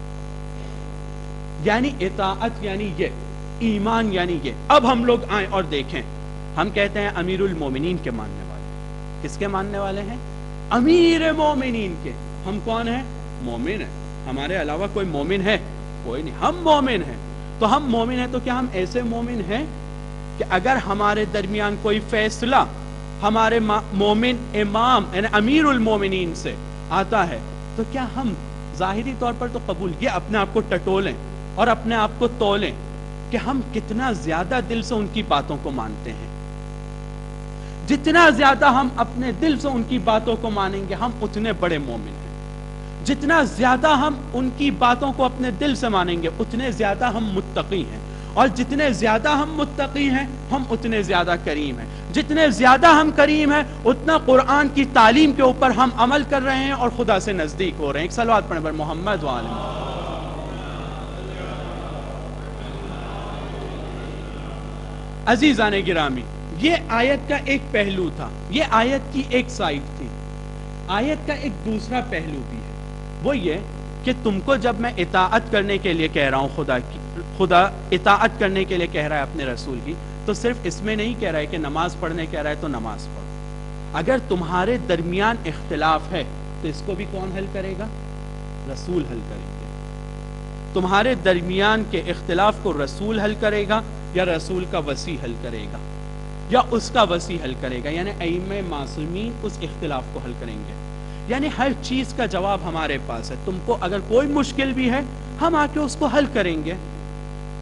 یعنی اطاعت یعنی یہ، ایمان یعنی یہ. اب ہم لوگ آئیں اور دیکھیں، ہم کہتے ہیں امیر المومنین کے ماننے والے. کس کے ماننے والے ہیں؟ امیر مومنین کے. ہم کون ہیں؟ مومن ہیں. ہمارے علاوہ کوئی مومن ہے؟ کوئی نہیں. ہم مومن ہیں. تو ہم مومن ہیں تو کیا ہم ایسے مومن ہیں کہ اگر ہمارے درمیان کوئی فیصلہ ہمارے مومن امام یعنی امیر المومنین سے آتا ہے تو کیا ہم ظاہری طور پر تو قبول، یہ اپنے آپ کو ٹٹولیں اور اپنے آپ کو تولیں کہ ہم کتنا زیادہ دل سے ان کی باتوں کو مانتے ہیں. جتنا زیادہ ہم اپنے دل سے ان کی باتوں کو مانیں گے ہم اتنے بڑے مومن ہیں. جتنا زیادہ ہم ان کی باتوں کو اپنے دل سے مانیں گے اتنے زیادہ ہم متقی ہیں، اور جتنے زیادہ ہم متقی ہیں ہم اتنے زیادہ کریم ہیں. جتنے زیادہ ہم کریم ہیں اتنا قرآن کی تعلیم کے اوپر ہم عمل کر رہے ہیں اور خدا سے نزدیک ہو رہے ہیں. ایک صلوات پڑھیں پر محمد وآلہ. عزیزان گرامی، یہ آیت کا ایک پہلو تھا، یہ آیت کی ایک سائڈ تھی. آیت کا ایک دوسرا پہلو بھی ہے، وہ یہ کہ تم کو جب میں اطاعت کرنے کے لیے کہہ رہا ہوں، خدا اطاعت کرنے کے لیے کہہ رہا ہے اپنے رسول کی، تو صرف اس میں نہیں کہہ رہا ہے کہ نماز پڑھنے کہہ رہا ہے تو نماز پڑھو. اگر تمہارے درمیان اختلاف ہے تو اس کو بھی کون حل کرے گا؟ رسول حل کریں گے. تمہارے درمیان کے اختلاف کو رسول حل کرے گا یا رسول کا وصی حل کرے گا یا اس کا وصی حل کرے گا، یعنی ائمہ معصومین اس اختلاف کو حل کریں گے. یعنی ہر چیز کا جواب ہمارے پاس ہے. تم کو اگر کوئی مشکل بھی ہے ہم آ کے اس کو حل کریں گے.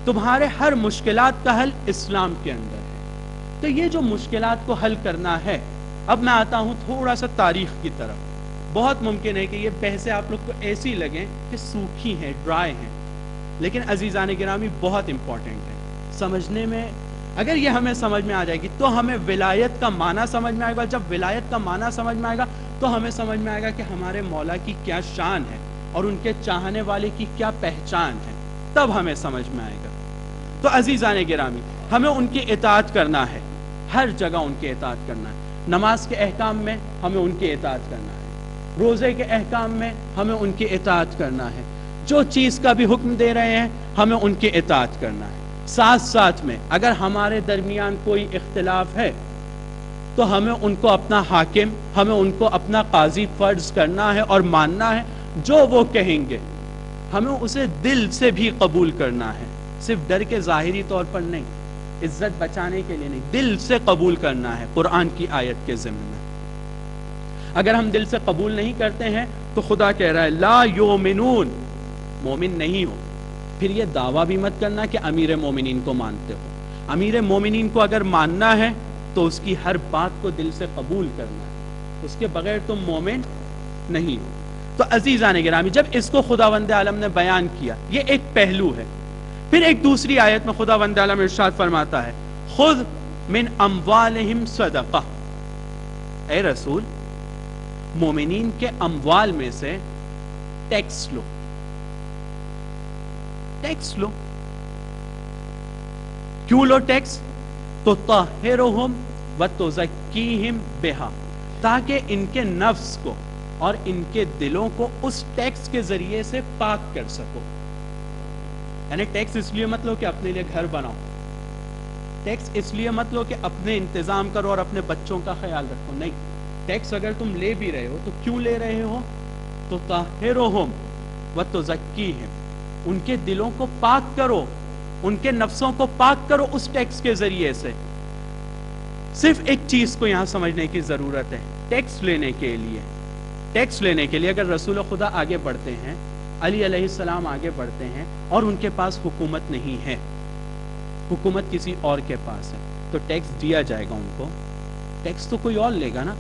تمہارے ہر مشکلات کا حل اسلام کے اندر ہے. تو یہ جو مشکلات کو حل کرنا ہے، اب میں آتا ہوں تھوڑا سا تاریخ کی طرف. بہت ممکن ہے کہ یہ بحثیں آپ لوگ کو ایسی لگیں کہ سوکھی ہیں، ڈرائی ہیں، لیکن عزیزان گرامی بہت امپورٹنٹ ہے سمجھنے میں. اگر یہ ہمیں سمجھ میں آ جائے گی تو ہمیں ولایت کا معنی سمجھ میں آئے گا. جب ولایت کا معنی سمجھ میں آئے گا تو ہمیں سمجھ میں آئے گا کہ ہمارے مولا کی کیا شان ہے اور ان کے چاہنے والے کی کیا پہچان ہے. تب ہمیں سمجھ میں آئے گا. تو عزیزان گرامی، ہمیں ان کی اطاعت کرنا ہے، ہر جگہ ان کی اطاعت کرنا ہے۔ نماز کے احکام میں ہمیں ان کی اطاعت کرنا ہے، روزے کے احکام میں ہمیں ان کی اطاعت کرنا ہے، جو چیز کا بھی حکم دے رہے ہیں ہمیں ان کی اطاعت کرنا ہے۔ ساتھ ساتھ میں اگر ہمارے درمیان کوئی اختلاف ہے تو ہمیں ان کو اپنا حاکم، ہمیں ان کو اپنا قاضی فرض کرنا ہے اور ماننا ہے۔ جو وہ کہیں گے ہمیں اسے دل سے بھی قبول کرنا ہے، صرف ڈر کے ظاہری طور پر نہیں، عزت بچانے کے لیے نہیں، دل سے قبول کرنا ہے قرآن کی آیت کے ضمن میں۔ اگر ہم دل سے قبول نہیں کرتے ہیں تو خدا کہہ رہا ہے لا یؤمنون، مومن نہیں ہو۔ پھر یہ دعویٰ بھی مت کرنا کہ امیر مومنین کو مانتے ہو۔ امیر مومنین کو اگر ماننا ہے تو اس کی ہر بات کو دل سے قبول کرنا ہے، اس کے بغیر تم مومن نہیں ہو۔ تو عزیزان گرامی، جب اس کو خداوند عالم نے بیان کیا، یہ ایک پہلو ہے۔ پھر ایک دوسری آیت میں خداوند عالم ارشاد فرماتا ہے خذ من اموالہم صدقہ، اے رسول مومنین کے اموال میں سے ٹیکس لو، ٹیکس لو۔ کیوں لو ٹیکس؟ تطہرہم وتزکیہم بہا، تاکہ ان کے نفس کو اور ان کے دلوں کو اس ٹیکس کے ذریعے سے پاک کر سکو۔ یعنی ٹیکس اس لیے مت لو کہ اپنے لیے گھر بناؤ، ٹیکس اس لیے مت لو کہ اپنے انتظام کرو اور اپنے بچوں کا خیال رکھو، نہیں، ٹیکس اگر تم لے بھی رہے ہو تو کیوں لے رہے ہو؟ تطہرہم وتزکیہم، ان کے دلوں کو پاک کرو، ان کے نفسوں کو پاک کرو اس ٹیکس کے ذریعے سے۔ صرف ایک چیز کو یہاں سمجھنے کی ضرورت ہے، ٹیکس لینے کے لیے اگر رسول خدا آگے بڑھتے ہیں، علی علیہ السلام آگے بڑھتے ہیں اور ان کے پاس حکومت نہیں ہے، حکومت کسی اور کے پاس ہے، تو ٹیکس دیا جائے گا ان کو؟ ٹیکس تو کوئی اور لے گا نا۔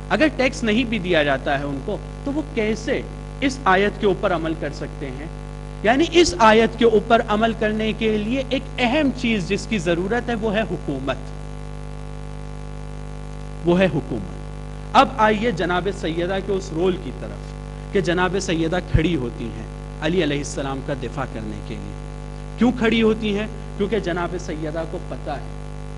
اگر ٹیکس نہیں بھی دیا جاتا ہے ان کو تو وہ کیسے اس آیت کے اوپر عمل کر سکتے ہیں؟ یعنی اس آیت کے اوپر عمل کرنے کے لیے ایک اہم چیز جس کی ضرورت ہے وہ ہے حکومت، وہ ہے حکومت۔ اب آئیے جناب سیدہ کے اس رول کی طرف کہ جناب سیدہ کھڑی ہوتی ہیں علی علیہ السلام کا دفاع کرنے کے لیے۔ کیوں کھڑی ہوتی ہیں؟ کیونکہ جناب سیدہ کو پتا ہے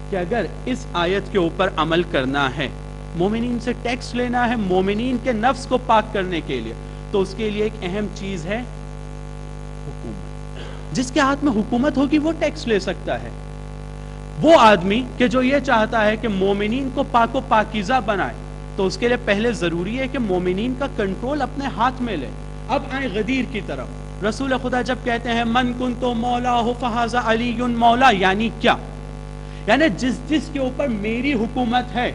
کہ اگر اس آیت کے اوپر عمل کرنا ہے، مومنین سے ٹیکس لینا ہے مومنین کے نفس کو پاک کرنے کے لیے، تو اس کے لیے ایک اہم چیز ہے حکومت۔ جس کے ہاتھ میں حکومت ہوگی وہ ٹیکس لے سکتا ہے۔ وہ آدمی کہ جو یہ چاہتا ہے کہ مومنین کو پاک و پاکیزہ بنائے، تو اس کے لیے پہلے ضروری ہے کہ مومنین کا کنٹرول اپنے ہاتھ میں لے۔ اب آئیں غدیر کی طرف۔ رسول خدا جب کہتے ہیں من کنت مولا فہذا علی مولا، یعنی کیا؟ یعنی جس کے اوپر میری حکومت ہے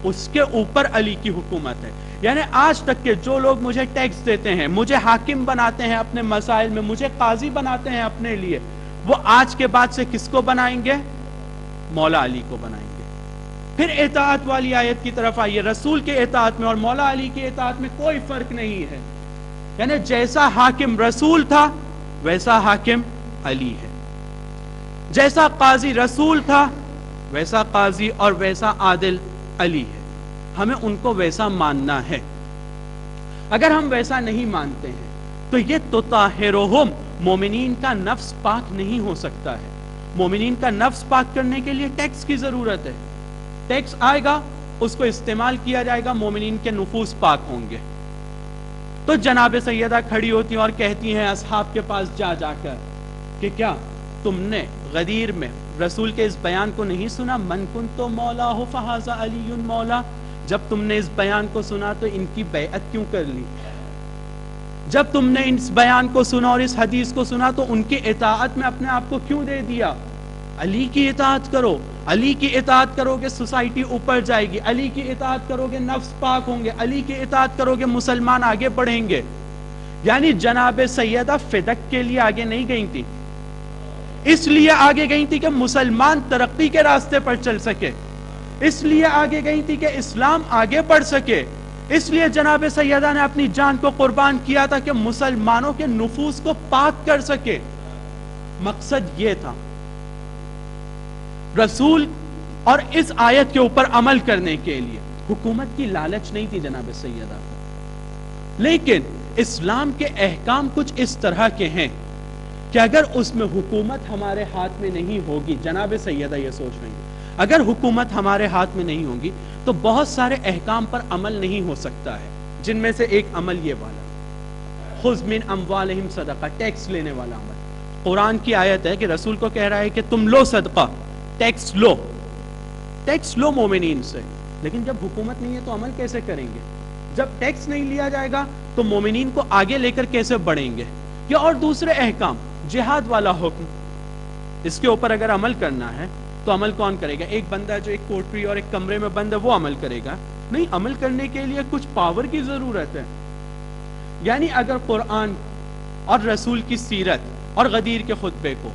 اس کے اوپر علی کی حکومت ہے۔ یعنی آج تک کے جو لوگ مجھے ٹیکس دیتے ہیں، مجھے حاکم بناتے ہیں اپنے مسائل میں، مجھے قاضی بناتے ہیں اپنے لیے، وہ آج کے بعد سے کس کو بنائیں گے؟ مولا علی کو بنائیں گے۔ پھر اطاعت والی آیت کی طرف آئیے۔ رسول کے اطاعت میں اور مولا علی کے اطاعت میں کوئی فرق نہیں ہے، یعنی جیسا حاکم رسول تھا ویسا حاکم علی ہے، جیسا قاضی رسول تھا ویسا قاضی اور ویسا عادل علی ہے، ہمیں ان کو ویسا ماننا ہے۔ اگر ہم ویسا نہیں مانتے ہیں تو یہ تطہرہم، مومنین کا نفس پاک نہیں ہو سکتا ہے۔ مومنین کا نفس پاک کرنے کے لیے ٹیکس کی ضرورت ہے، ٹیکس آئے گا، اس کو استعمال کیا جائے گا، مومنین کے نفوس پاک ہوں گے۔ تو جناب سیدہ کھڑی ہوتی ہیں اور کہتی ہیں اصحاب کے پاس جا کر کہ کیا تم نے غدیر میں رسول کے اس بیان کو نہیں سنا؟ من کنت مولا فہذا علی مولا۔ جب تم نے اس بیان کو سنا تو ان کی بیعت کیوں کر لی؟ جب تم نے اس بیان کو سنا اور اس حدیث کو سنا تو ان کی اطاعت میں اپنے آپ کو کیوں دے دیا؟ علی کی اطاعت کرو، علی کی اطاعت کرو گے سوسائٹی اوپر جائے گی، علی کی اطاعت کرو گے نفس پاک ہوں گے، علی کی اطاعت کرو گے مسلمان آگے بڑھیں گے۔ یعنی جناب سیدہ فدق کے لیے آگے نہیں گئی تھی، اس لیے آگے گئی تھی کہ مسلمان ترقی کے راستے پر چل سکے، اس لیے آگے گئی تھی کہ اسلام آگے بڑھ سکے، اس لیے جناب سیدہ نے اپنی جان کو قربان کیا تھا کہ مسلمانوں کے نفوس کو پاک کر سکے۔ مقصد یہ تھا۔ رسول اور اس آیت کے اوپر عمل کرنے کے لیے حکومت کی لالچ نہیں تھی جناب سیدہ کو، لیکن اسلام کے احکام کچھ اس طرح کے ہیں کہ اگر اس میں حکومت ہمارے ہاتھ میں نہیں ہوگی، جناب سیدہ یہ سوچ رہی ہیں، اگر حکومت ہمارے ہاتھ میں نہیں ہوگی تو بہت سارے احکام پر عمل نہیں ہو سکتا ہے، جن میں سے ایک عمل یہ والا، خذ من اموالہم صدقہ، ٹیکس لینے والا عمل۔ قرآن کی آیت ہے کہ رسول کو کہہ رہا ہے کہ تم لو صدقہ، ٹیکس لو، ٹیکس لو مومنین سے، لیکن جب حکومت نہیں ہے تو عمل کیسے کریں گے؟ جب ٹیکس نہیں لیا جائے گا تو مومنین کو آگے لے کر کیسے بڑھیں گے؟ یا اور دوسرے احکام، جہاد والا حکم، اس کے اوپر اگر عمل کرنا ہے تو عمل کون کرے گا؟ ایک بندہ جو ایک کوٹری اور ایک کمرے میں بند ہے وہ عمل کرے گا؟ نہیں، عمل کرنے کے لیے کچھ پاور کی ضرورت ہے۔ یعنی اگر قرآن اور رسول کی سیرت اور غدیر کے خطبے کو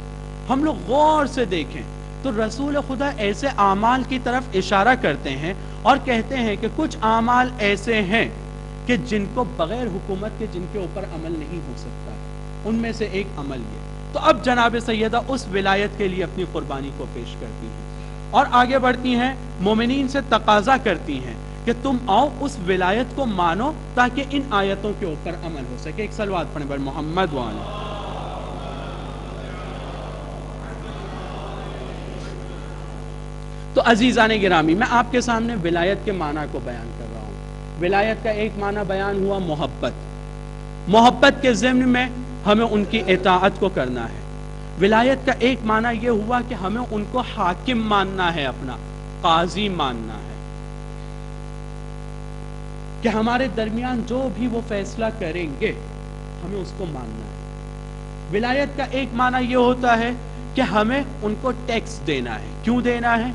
ہم لوگ غور سے دیکھیں تو رسول خدا ایسے اعمال کی طرف اشارہ کرتے ہیں اور کہتے ہیں کہ کچھ اعمال ایسے ہیں کہ جن کو بغیر حکومت کے جن کے اوپر عمل نہیں ہو سکتا ہے، ان میں سے ایک عمل یہ۔ تو اب جناب سیدہ اس ولایت کے لیے اپنی قربانی کو پیش کرتی ہیں اور آگے بڑھتی ہیں، مومنین سے تقاضا کرتی ہیں کہ تم آؤ اس ولایت کو مانو تاکہ ان آیتوں کے اوپر عمل ہو سکے۔ ایک صلوات پڑھیں بر محمد وآلہ۔ تو عزیزان گرامی، میں آپ کے سامنے ولایت کے معنی کو بیان کر رہا ہوں۔ ولایت کا ایک معنی بیان ہوا محبت، محبت کے ضمن میں ہمیں ان کی اطاعت کو کرنا ہے۔ ولایت کا ایک معنی یہ ہوا کہ ہمیں ان کو حاکم ماننا ہے، اپنا قاضی ماننا ہے، کہ ہمارے درمیان جو بھی وہ فیصلہ کریں گے ہمیں اس کو ماننا ہے۔ ولایت کا ایک معنی یہ ہوتا ہے کہ ہمیں ان کو ٹیکس دینا ہے۔ کیوں دینا ہے؟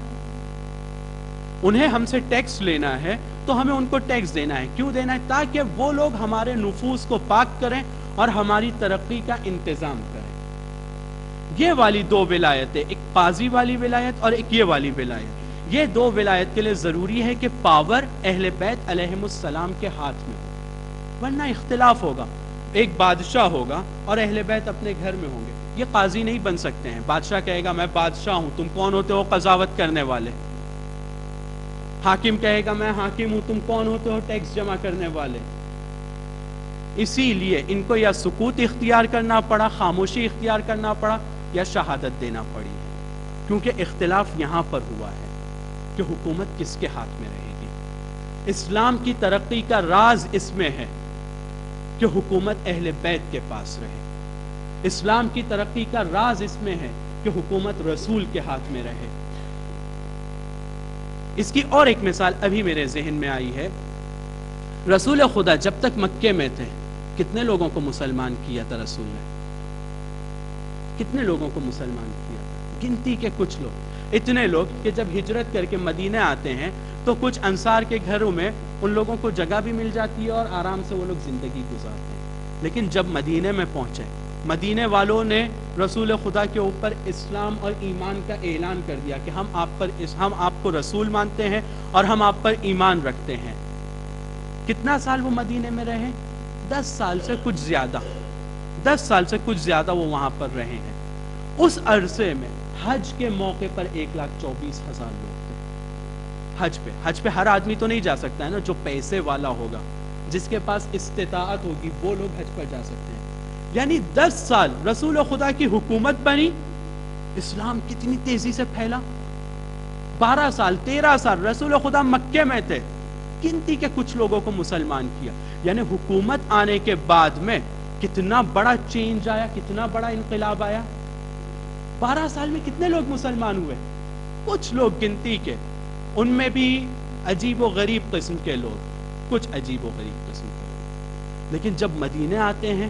انہیں ہم سے ٹیکس لینا ہے تو ہمیں ان کو ٹیکس دینا ہے۔ کیوں دینا ہے؟ تاکہ وہ لوگ ہمارے نفوس کو پاک کریں اور ہماری ترقی کا انتظام کریں۔ یہ والی دو ولایتیں، ایک قاضی والی ولایت اور ایک یہ والی ولایت، یہ دو ولایت کے لیے ضروری ہے کہ پاور اہل بیت علیہم السلام کے ہاتھ میں ہو، ورنہ اختلاف ہوگا۔ ایک بادشاہ ہوگا اور اہل بیت اپنے گھر میں ہوں گے، یہ قاضی نہیں بن سکتے ہیں۔ بادشاہ کہے گا میں بادشاہ ہوں، تم کون ہوتے ہو قضاوت کرنے والے؟ حاکم کہے گا میں حاکم ہوں، تم کون ہوتے ہو ٹیکس جمع کرنے والے؟ اسی لیے ان کو یا سکوت اختیار کرنا پڑا، خاموشی اختیار کرنا پڑا، یا شہادت دینا پڑی ہے، کیونکہ اختلاف یہاں پر ہوا ہے کہ حکومت کس کے ہاتھ میں رہے گی۔ اسلام کی ترقی کا راز اس میں ہے کہ حکومت اہل بیت کے پاس رہے۔ اسلام کی ترقی کا راز اس میں ہے کہ حکومت رسول کے ہاتھ میں رہے۔ اس کی اور ایک مثال ابھی میرے ذہن میں آئی ہے۔ رسول خدا جب تک مکے میں تھے کتنے لوگوں کو مسلمان کیا تھا رسول نے؟ کتنے لوگوں کو مسلمان کیا تھا؟ گنتی کے کچھ لوگ، اتنے لوگ کہ جب ہجرت کر کے مدینے آتے ہیں تو کچھ انصار کے گھروں میں ان لوگوں کو جگہ بھی مل جاتی ہے اور آرام سے وہ لوگ زندگی گزارتے ہیں۔ لیکن جب مدینے میں پہنچے، مدینے والوں نے رسول خدا کے اوپر اسلام اور ایمان کا اعلان کر دیا کہ ہم آپ کو رسول مانتے ہیں اور ہم آپ پر ایمان رکھتے ہیں۔ کتنا سال وہ مدینے میں رہے؟ 10 سال سے کچھ زیادہ، 10 سال سے کچھ زیادہ وہ وہاں پر رہے ہیں۔ اس عرصے میں حج کے موقع پر 1,24,000 لوگ تھے۔ حج پہ ہر آدمی تو نہیں جا سکتا ہے نا، جو پیسے والا ہوگا، جس کے پاس استطاعت ہوگی، وہ لوگ حج پر جا سکتے ہیں۔ یعنی 10 سال رسول خدا کی حکومت بنی، اسلام کتنی تیزی سے پھیلا۔ 12 سال 13 سال رسول خدا مکے میں تھے، گنتی کے کچھ لوگوں کو مسلمان کیا۔ یعنی حکومت آنے کے بعد میں کتنا بڑا چینج آیا، کتنا بڑا انقلاب آیا۔ 12 سال میں کتنے لوگ مسلمان ہوئے؟ کچھ لوگ گنتی کے، ان میں بھی عجیب و غریب قسم کے لوگ، کچھ عجیب و غریب قسم کے لوگ۔ لیکن جب مدینے آتے ہیں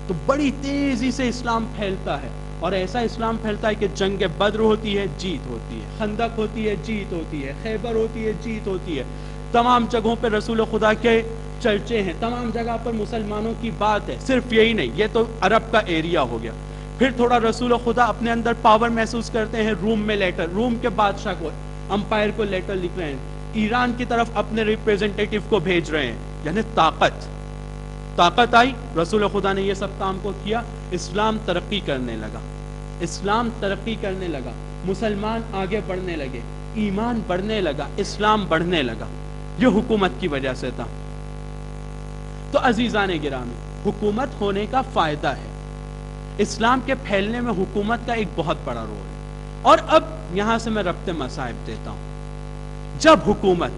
تو بڑی تیزی سے اسلام پھیلتا ہے، اور ایسا اسلام پھیلتا ہے کہ جنگ بدر ہوتی ہے، جیت ہوتی ہے، خندق ہوتی ہے، جیت ہوتی ہے، خیبر ہوتی ہے، جیت ہوتی ہے۔ تمام جگہوں پہ رسول خدا کے چرچے ہیں، تمام جگہ پر مسلمانوں کی بات ہے۔ صرف یہی نہیں، یہ تو عرب کا ایریا ہو گیا۔ پھر تھوڑا رسول خدا اپنے اندر پاور محسوس کرتے ہیں، روم میں لیٹر، روم کے بادشاہ کو، امپائر کو لیٹر لکھ رہے ہیں، ایران کی طرف اپنے ریپریزنٹیٹیو کو بھیج رہے ہیں۔ یعنی طاقت آئی، رسول خدا نے یہ سب کام کو کیا، اسلام ترقی کرنے لگا، اسلام ترقی کرنے لگا، مسلمان آگے بڑھنے لگے، ایمان بڑھنے لگا، اسلام بڑھنے لگا۔ یہ حکومت کی وجہ سے تھا۔ تو عزیزان گرامی، حکومت ہونے کا فائدہ ہے، اسلام کے پھیلنے میں حکومت کا ایک بہت بڑا رول ہے. اور اب یہاں سے میں ربط مصائب دیتا ہوں. جب حکومت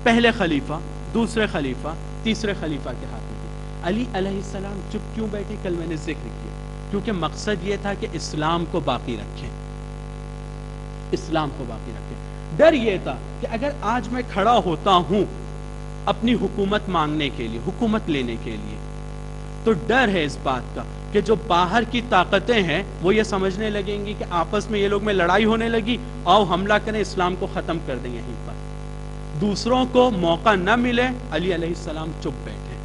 پہلے خلیفہ، دوسرے خلیفہ، تیسرے خلیفہ کے ہاتھ میں تھی، علی علیہ السلام چپ کیوں بیٹھے؟ کل میں نے ذکر کیا، کیونکہ مقصد یہ تھا کہ اسلام کو باقی رکھیں، اسلام کو باقی رکھیں. ڈر یہ تھا کہ اگر آج میں کھڑا ہوتا ہوں اپنی حکومت مانگنے کے لیے، حکومت لینے کے لیے، تو ڈر ہے اس بات کا کہ جو باہر کی طاقتیں ہیں وہ یہ سمجھنے لگیں گی کہ آپس میں یہ لوگ میں لڑائی ہونے لگی، آؤ حملہ کریں، اسلام کو ختم کر دیں یہیں پر. دوسروں کو موقع نہ ملے، علی علیہ السلام چپ بیٹھے.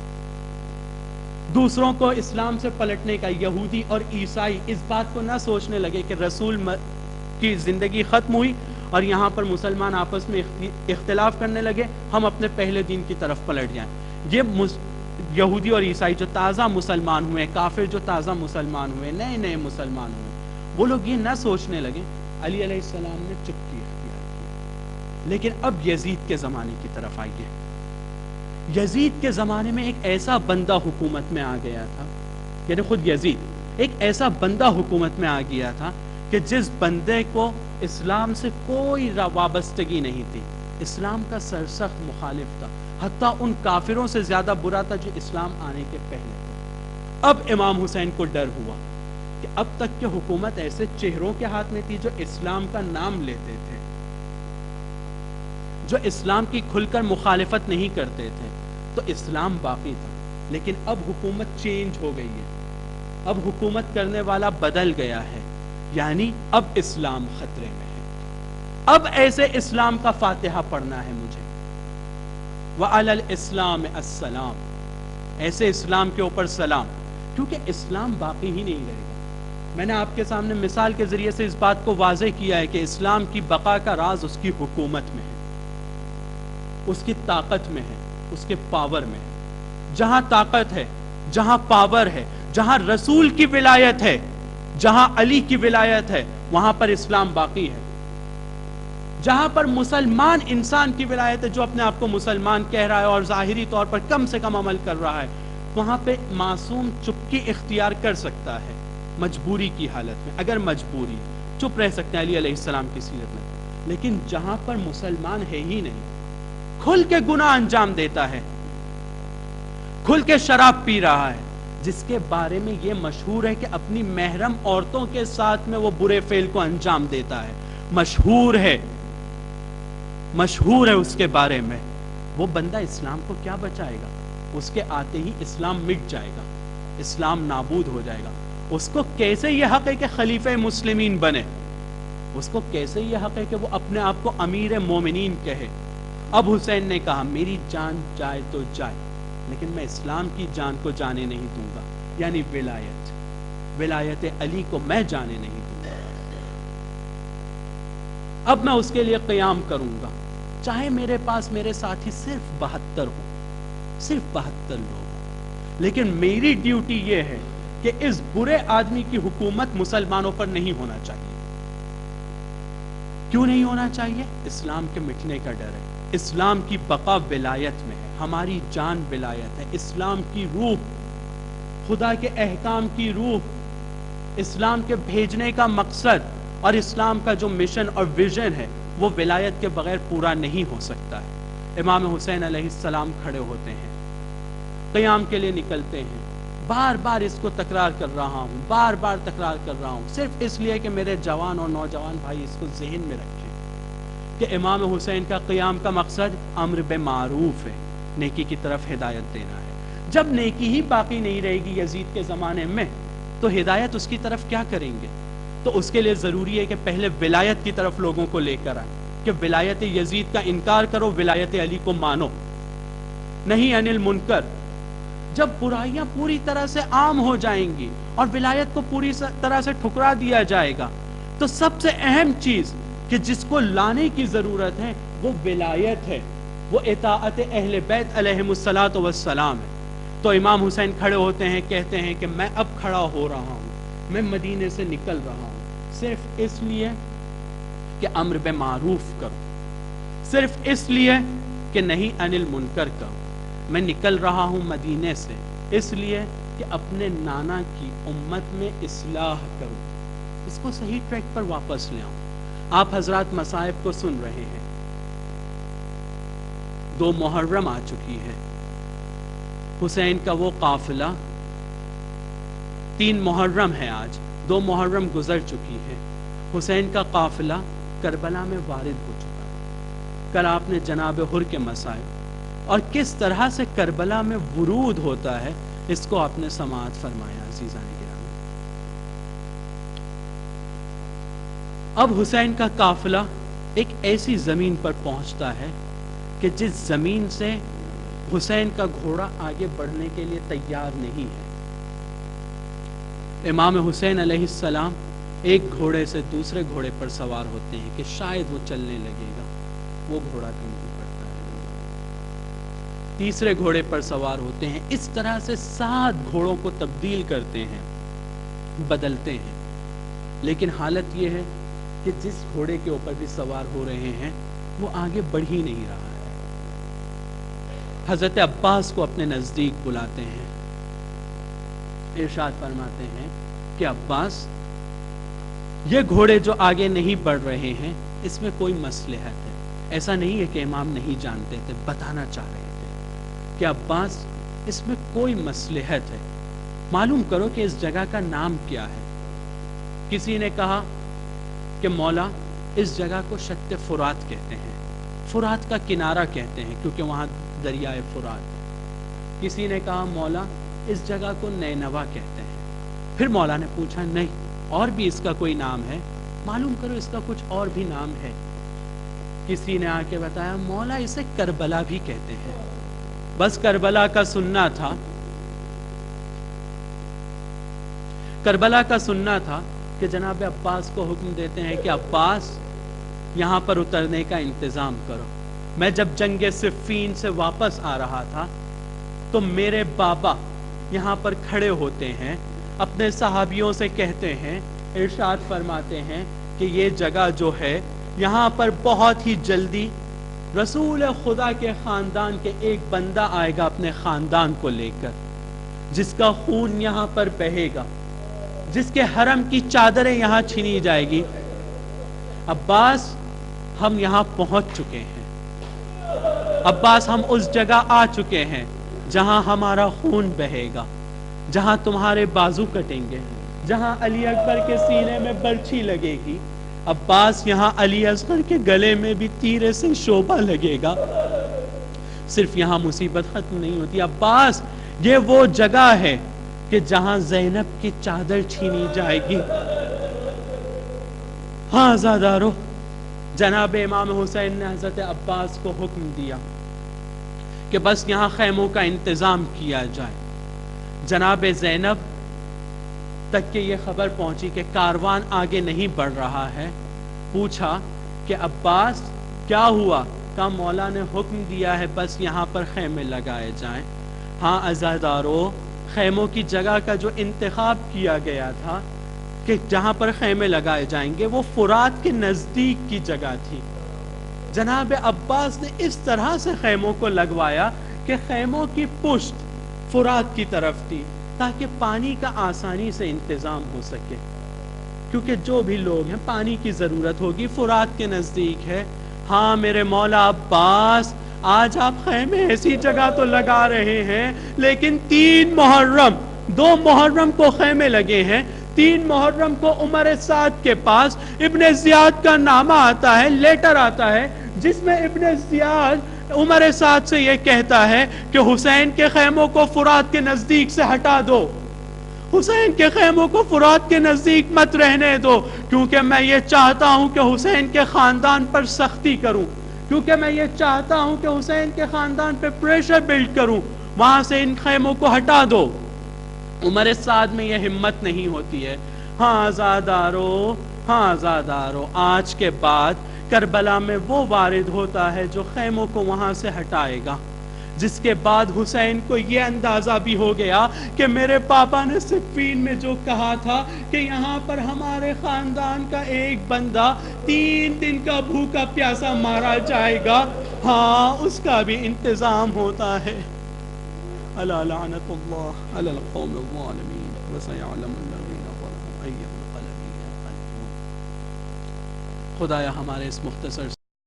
دوسروں کو اسلام سے پلٹنے کا، یہودی اور عیسائی اس بات کو نہ سوچنے لگے کہ رسول کی زندگی ختم ہوئی اور یہاں پر مسلمان آپس میں اختلاف کرنے لگے، ہم اپنے پہلے دین کی طرف پلٹ جائیں. یہ یہودی اور عیسائی جو تازہ مسلمان ہوئے، کافر جو تازہ مسلمان ہوئے، نئے نئے مسلمان ہوئے، وہ لوگ یہ نہ سوچنے لگے. علی علیہ السلام نے چپکی اختیار کی. لیکن اب یزید کے زمانے کی طرف آئیے. یزید کے زمانے میں ایک ایسا بندہ حکومت میں آ گیا تھا، یعنی خود یزید ایک ایسا بندہ حکومت میں آ گیا تھا کہ جس بندے کو اسلام سے کوئی وابستگی نہیں تھی، اسلام کا سرسخت مخالف تھا، حتیٰ ان کافروں سے زیادہ برا تھا جو اسلام آنے کے پہلے تھے. اب امام حسین کو ڈر ہوا کہ اب تک کہ حکومت ایسے چہروں کے ہاتھ میں تھی جو اسلام کا نام لیتے تھے، جو اسلام کی کھل کر مخالفت نہیں کرتے تھے، تو اسلام باقی تھا. لیکن اب حکومت چینج ہو گئی ہے، اب حکومت کرنے والا بدل گیا ہے، یعنی اب اسلام خطرے میں ہے. اب ایسے اسلام کا فاتحہ پڑھنا ہے مجھے. وعلی الاسلام السلام، ایسے اسلام کے اوپر سلام، کیونکہ اسلام باقی ہی نہیں رہے گا. میں نے آپ کے سامنے مثال کے ذریعے سے اس بات کو واضح کیا ہے کہ اسلام کی بقا کا راز اس کی حکومت میں ہے، اس کی طاقت میں ہے، اس کے پاور میں ہے. جہاں طاقت ہے، جہاں پاور ہے، جہاں رسول کی ولایت ہے، جہاں علی کی ولایت ہے، وہاں پر اسلام باقی ہے. جہاں پر مسلمان انسان کی ولایت ہے، جو اپنے آپ کو مسلمان کہہ رہا ہے اور ظاہری طور پر کم سے کم عمل کر رہا ہے، وہاں پہ معصوم چپکی اختیار کر سکتا ہے مجبوری کی حالت میں. اگر مجبوری چپ رہ سکتے ہیں علی علیہ السلام کی سیرت میں. لیکن جہاں پر مسلمان ہے ہی نہیں، کھل کے گناہ انجام دیتا ہے، کھل کے شراب پی رہا ہے، جس کے بارے میں یہ مشہور ہے کہ اپنی محرم عورتوں کے ساتھ میں وہ برے فعل کو انجام دیتا ہے، مشہور ہے اس کے بارے میں، وہ بندہ اسلام کو کیا بچائے گا؟ اس کے آتے ہی اسلام مٹ جائے گا، اسلام نابود ہو جائے گا. اس کو کیسے یہ حق ہے کہ خلیفہ مسلمین بنے؟ اس کو کیسے یہ حق ہے کہ وہ اپنے آپ کو امیر مومنین کہے؟ اب حسین نے کہا میری جان جائے تو جائے، لیکن میں اسلام کی جان کو جانے نہیں دوں گا، یعنی ولایت علی کو میں جانے نہیں دوں گا. اب میں اس کے لیے قیام کروں گا، چاہے میرے پاس میرے ساتھی صرف 72 ہوں، صرف 72 لوگ ہوں، لیکن میری ڈیوٹی یہ ہے کہ اس برے آدمی کی حکومت مسلمانوں پر نہیں ہونا چاہیے. کیوں نہیں ہونا چاہیے؟ اسلام کے مٹنے کا ڈر ہے. اسلام کی بقا ولایت میں ہے، ہماری جان ولایت ہے. اسلام کی روح، خدا کے احکام کی روح، اسلام کے بھیجنے کا مقصد اور اسلام کا جو مشن اور ویژن ہے وہ ولایت کے بغیر پورا نہیں ہو سکتا ہے. امام حسین علیہ السلام کھڑے ہوتے ہیں، قیام کے لیے نکلتے ہیں. بار بار اس کو تکرار کر رہا ہوں، بار بار تکرار کر رہا ہوں، صرف اس لیے کہ میرے جوان اور نوجوان بھائی اس کو ذہن میں رکھیں کہ امام حسین کا قیام کا مقصد امر بالمعروف ہے، نیکی کی طرف ہدایت دینا ہے. جب نیکی ہی باقی نہیں رہے گی یزید کے زمانے میں تو ہدایت اس کی طرف کیا کریں گے؟ تو اس کے لیے ضروری ہے کہ پہلے ولایت کی طرف لوگوں کو لے کر آئیں کہ ولایت یزید کا انکار کرو، ولایت علی کو مانو. نہیں انل منکر. جب برائیاں پوری طرح سے عام ہو جائیں گی اور ولایت کو پوری طرح سے ٹھکرا دیا جائے گا تو سب سے اہم چیز کہ جس کو لانے کی ضرورت ہے وہ ولایت ہے، وہ اطاعت اہل بیت علیہم الصلاۃ والسلام ہے. تو امام حسین کھڑے ہوتے ہیں، کہتے ہیں کہ میں اب کھڑا ہو رہا ہوں، میں مدینے سے نکل رہا ہوں صرف اس لیے کہ امر بالمعروف کروں، صرف اس لیے کہ نہیں انل منکر کروں. میں نکل رہا ہوں مدینے سے اس لیے کہ اپنے نانا کی امت میں اصلاح کروں، اس کو صحیح ٹریک پر واپس لے آؤں۔ آپ حضرات مصائب کو سن رہے ہیں، 2 محرم آ چکی ہے، حسین کا وہ قافلہ 3 محرم ہے آج، 2 محرم گزر چکی ہے، حسین کا قافلہ کربلا میں وارد ہو چکا ہے۔ کل آپ نے جناب حر کے مسائل اور کس طرح سے کربلا میں ورود ہوتا ہے اس کو آپ نے سماعت فرمایا عزیزان گرامی۔ اب حسین کا قافلہ ایک ایسی زمین پر پہنچتا ہے کہ جس زمین سے حسین کا گھوڑا آگے بڑھنے کے لیے تیار نہیں ہے۔ امام حسین علیہ السلام ایک گھوڑے سے دوسرے گھوڑے پر سوار ہوتے ہیں کہ شاید وہ چلنے لگے گا، وہ گھوڑا کمزور پڑتا ہے، تیسرے گھوڑے پر سوار ہوتے ہیں، اس طرح سے 7 گھوڑوں کو تبدیل کرتے ہیں، بدلتے ہیں، لیکن حالت یہ ہے کہ جس گھوڑے کے اوپر بھی سوار ہو رہے ہیں وہ آگے بڑھ ہی نہیں رہا ہے۔ حضرت عباس کو اپنے نزدیک بلاتے ہیں، ارشاد فرماتے ہیں کہ عباس، یہ گھوڑے جو آگے نہیں بڑھ رہے ہیں اس میں کوئی مصلحت ہے۔ ایسا نہیں ہے کہ امام نہیں جانتے تھے، بتانا چاہ رہے تھے کہ عباس اس میں کوئی مصلحت ہے، معلوم کرو کہ اس جگہ کا نام کیا ہے۔ کسی نے کہا کہ مولا اس جگہ کو شط فرات کہتے ہیں، فرات کا کنارہ کہتے ہیں کیونکہ وہاں دریائے فرات ہے۔ کسی نے کہا مولا اس جگہ کو نینوا کہتے ہیں۔ پھر مولا نے پوچھا نہیں اور بھی اس کا کوئی نام ہے، معلوم کرو اس کا کچھ اور بھی نام ہے۔ کسی نے آ کے بتایا مولا اسے کربلا بھی کہتے ہیں۔ بس کربلا کا سننا تھا، کربلا کا سننا تھا کہ جناب عباس کو حکم دیتے ہیں کہ عباس یہاں پر اترنے کا انتظام کرو۔ میں جب جنگ صفین سے واپس آ رہا تھا تو میرے بابا یہاں پر کھڑے ہوتے ہیں، اپنے صحابیوں سے کہتے ہیں، ارشاد فرماتے ہیں کہ یہ جگہ جو ہے یہاں پر بہت ہی جلدی رسول خدا کے خاندان کے ایک بندہ آئے گا اپنے خاندان کو لے کر، جس کا خون یہاں پر بہے گا، جس کے حرم کی چادریں یہاں چھینی جائے گی۔ عباس ہم یہاں پہنچ چکے ہیں، عباس ہم اس جگہ آ چکے ہیں جہاں ہمارا خون بہے گا، جہاں تمہارے بازو کٹیں گے، جہاں علی اکبر کے سینے میں برچھی لگے گی۔ عباس یہاں علی اصغر کے گلے میں بھی تیرے سے شعبہ لگے گا۔ صرف یہاں مصیبت ختم نہیں ہوتی عباس، یہ وہ جگہ ہے کہ جہاں زینب کی چادر چھینی جائے گی۔ ہاں زادارو، جناب امام حسین نے حضرت عباس کو حکم دیا کہ بس یہاں خیموں کا انتظام کیا جائے۔ جناب زینب تک کہ یہ خبر پہنچی کہ کاروان آگے نہیں بڑھ رہا ہے، پوچھا کہ عباس کیا ہوا؟ کہا مولا نے حکم دیا ہے بس یہاں پر خیمے لگائے جائیں۔ ہاں عزادارو، خیموں کی جگہ کا جو انتخاب کیا گیا تھا کہ جہاں پر خیمے لگائے جائیں گے وہ فرات کے نزدیک کی جگہ تھی۔ جناب عباس نے اس طرح سے خیموں کو لگوایا کہ خیموں کی پشت فرات کی طرف تھی تاکہ پانی کا آسانی سے انتظام ہو سکے، کیونکہ جو بھی لوگ ہیں پانی کی ضرورت ہوگی، فرات کے نزدیک ہے۔ ہاں میرے مولا عباس، آج آپ خیمے ایسی جگہ تو لگا رہے ہیں لیکن 3 محرم 2 محرم کو خیمے لگے ہیں، 3 محرم کو عمر سعد کے پاس ابن زیاد کا نامہ آتا ہے، لیٹر آتا ہے جس میں ابن زیاد عمر سعد سے یہ کہتا ہے کہ حسین کے خیموں کو فرات کے نزدیک سے ہٹا دو، حسین کے خیموں کو فرات کے نزدیک مت رہنے دو، کیونکہ میں یہ چاہتا ہوں کہ حسین کے خاندان پر سختی کروں، کیونکہ میں یہ چاہتا ہوں کہ حسین کے خاندان پہ پریشر بلڈ کروں، وہاں سے ان خیموں کو ہٹا دو۔ عمر سعد میں یہ ہمت نہیں ہوتی ہے۔ ہاں زادارو، ہاں زادارو، آج کے بعد کربلا میں وہ وارد ہوتا ہے جو خیموں کو وہاں سے ہٹائے گا، جس کے بعد حسین کو یہ اندازہ بھی ہو گیا کہ میرے پاپا نے صفین میں جو کہا تھا کہ یہاں پر ہمارے خاندان کا ایک بندہ 3 دن کا بھوکا پیاسا مارا جائے گا، ہاں اس کا بھی انتظام ہوتا ہے۔ الا لعنت اللہ علی القوم الظالمین وسیعلم الذین ظلموا ای القلب. خدایا ہمارے اس مختصر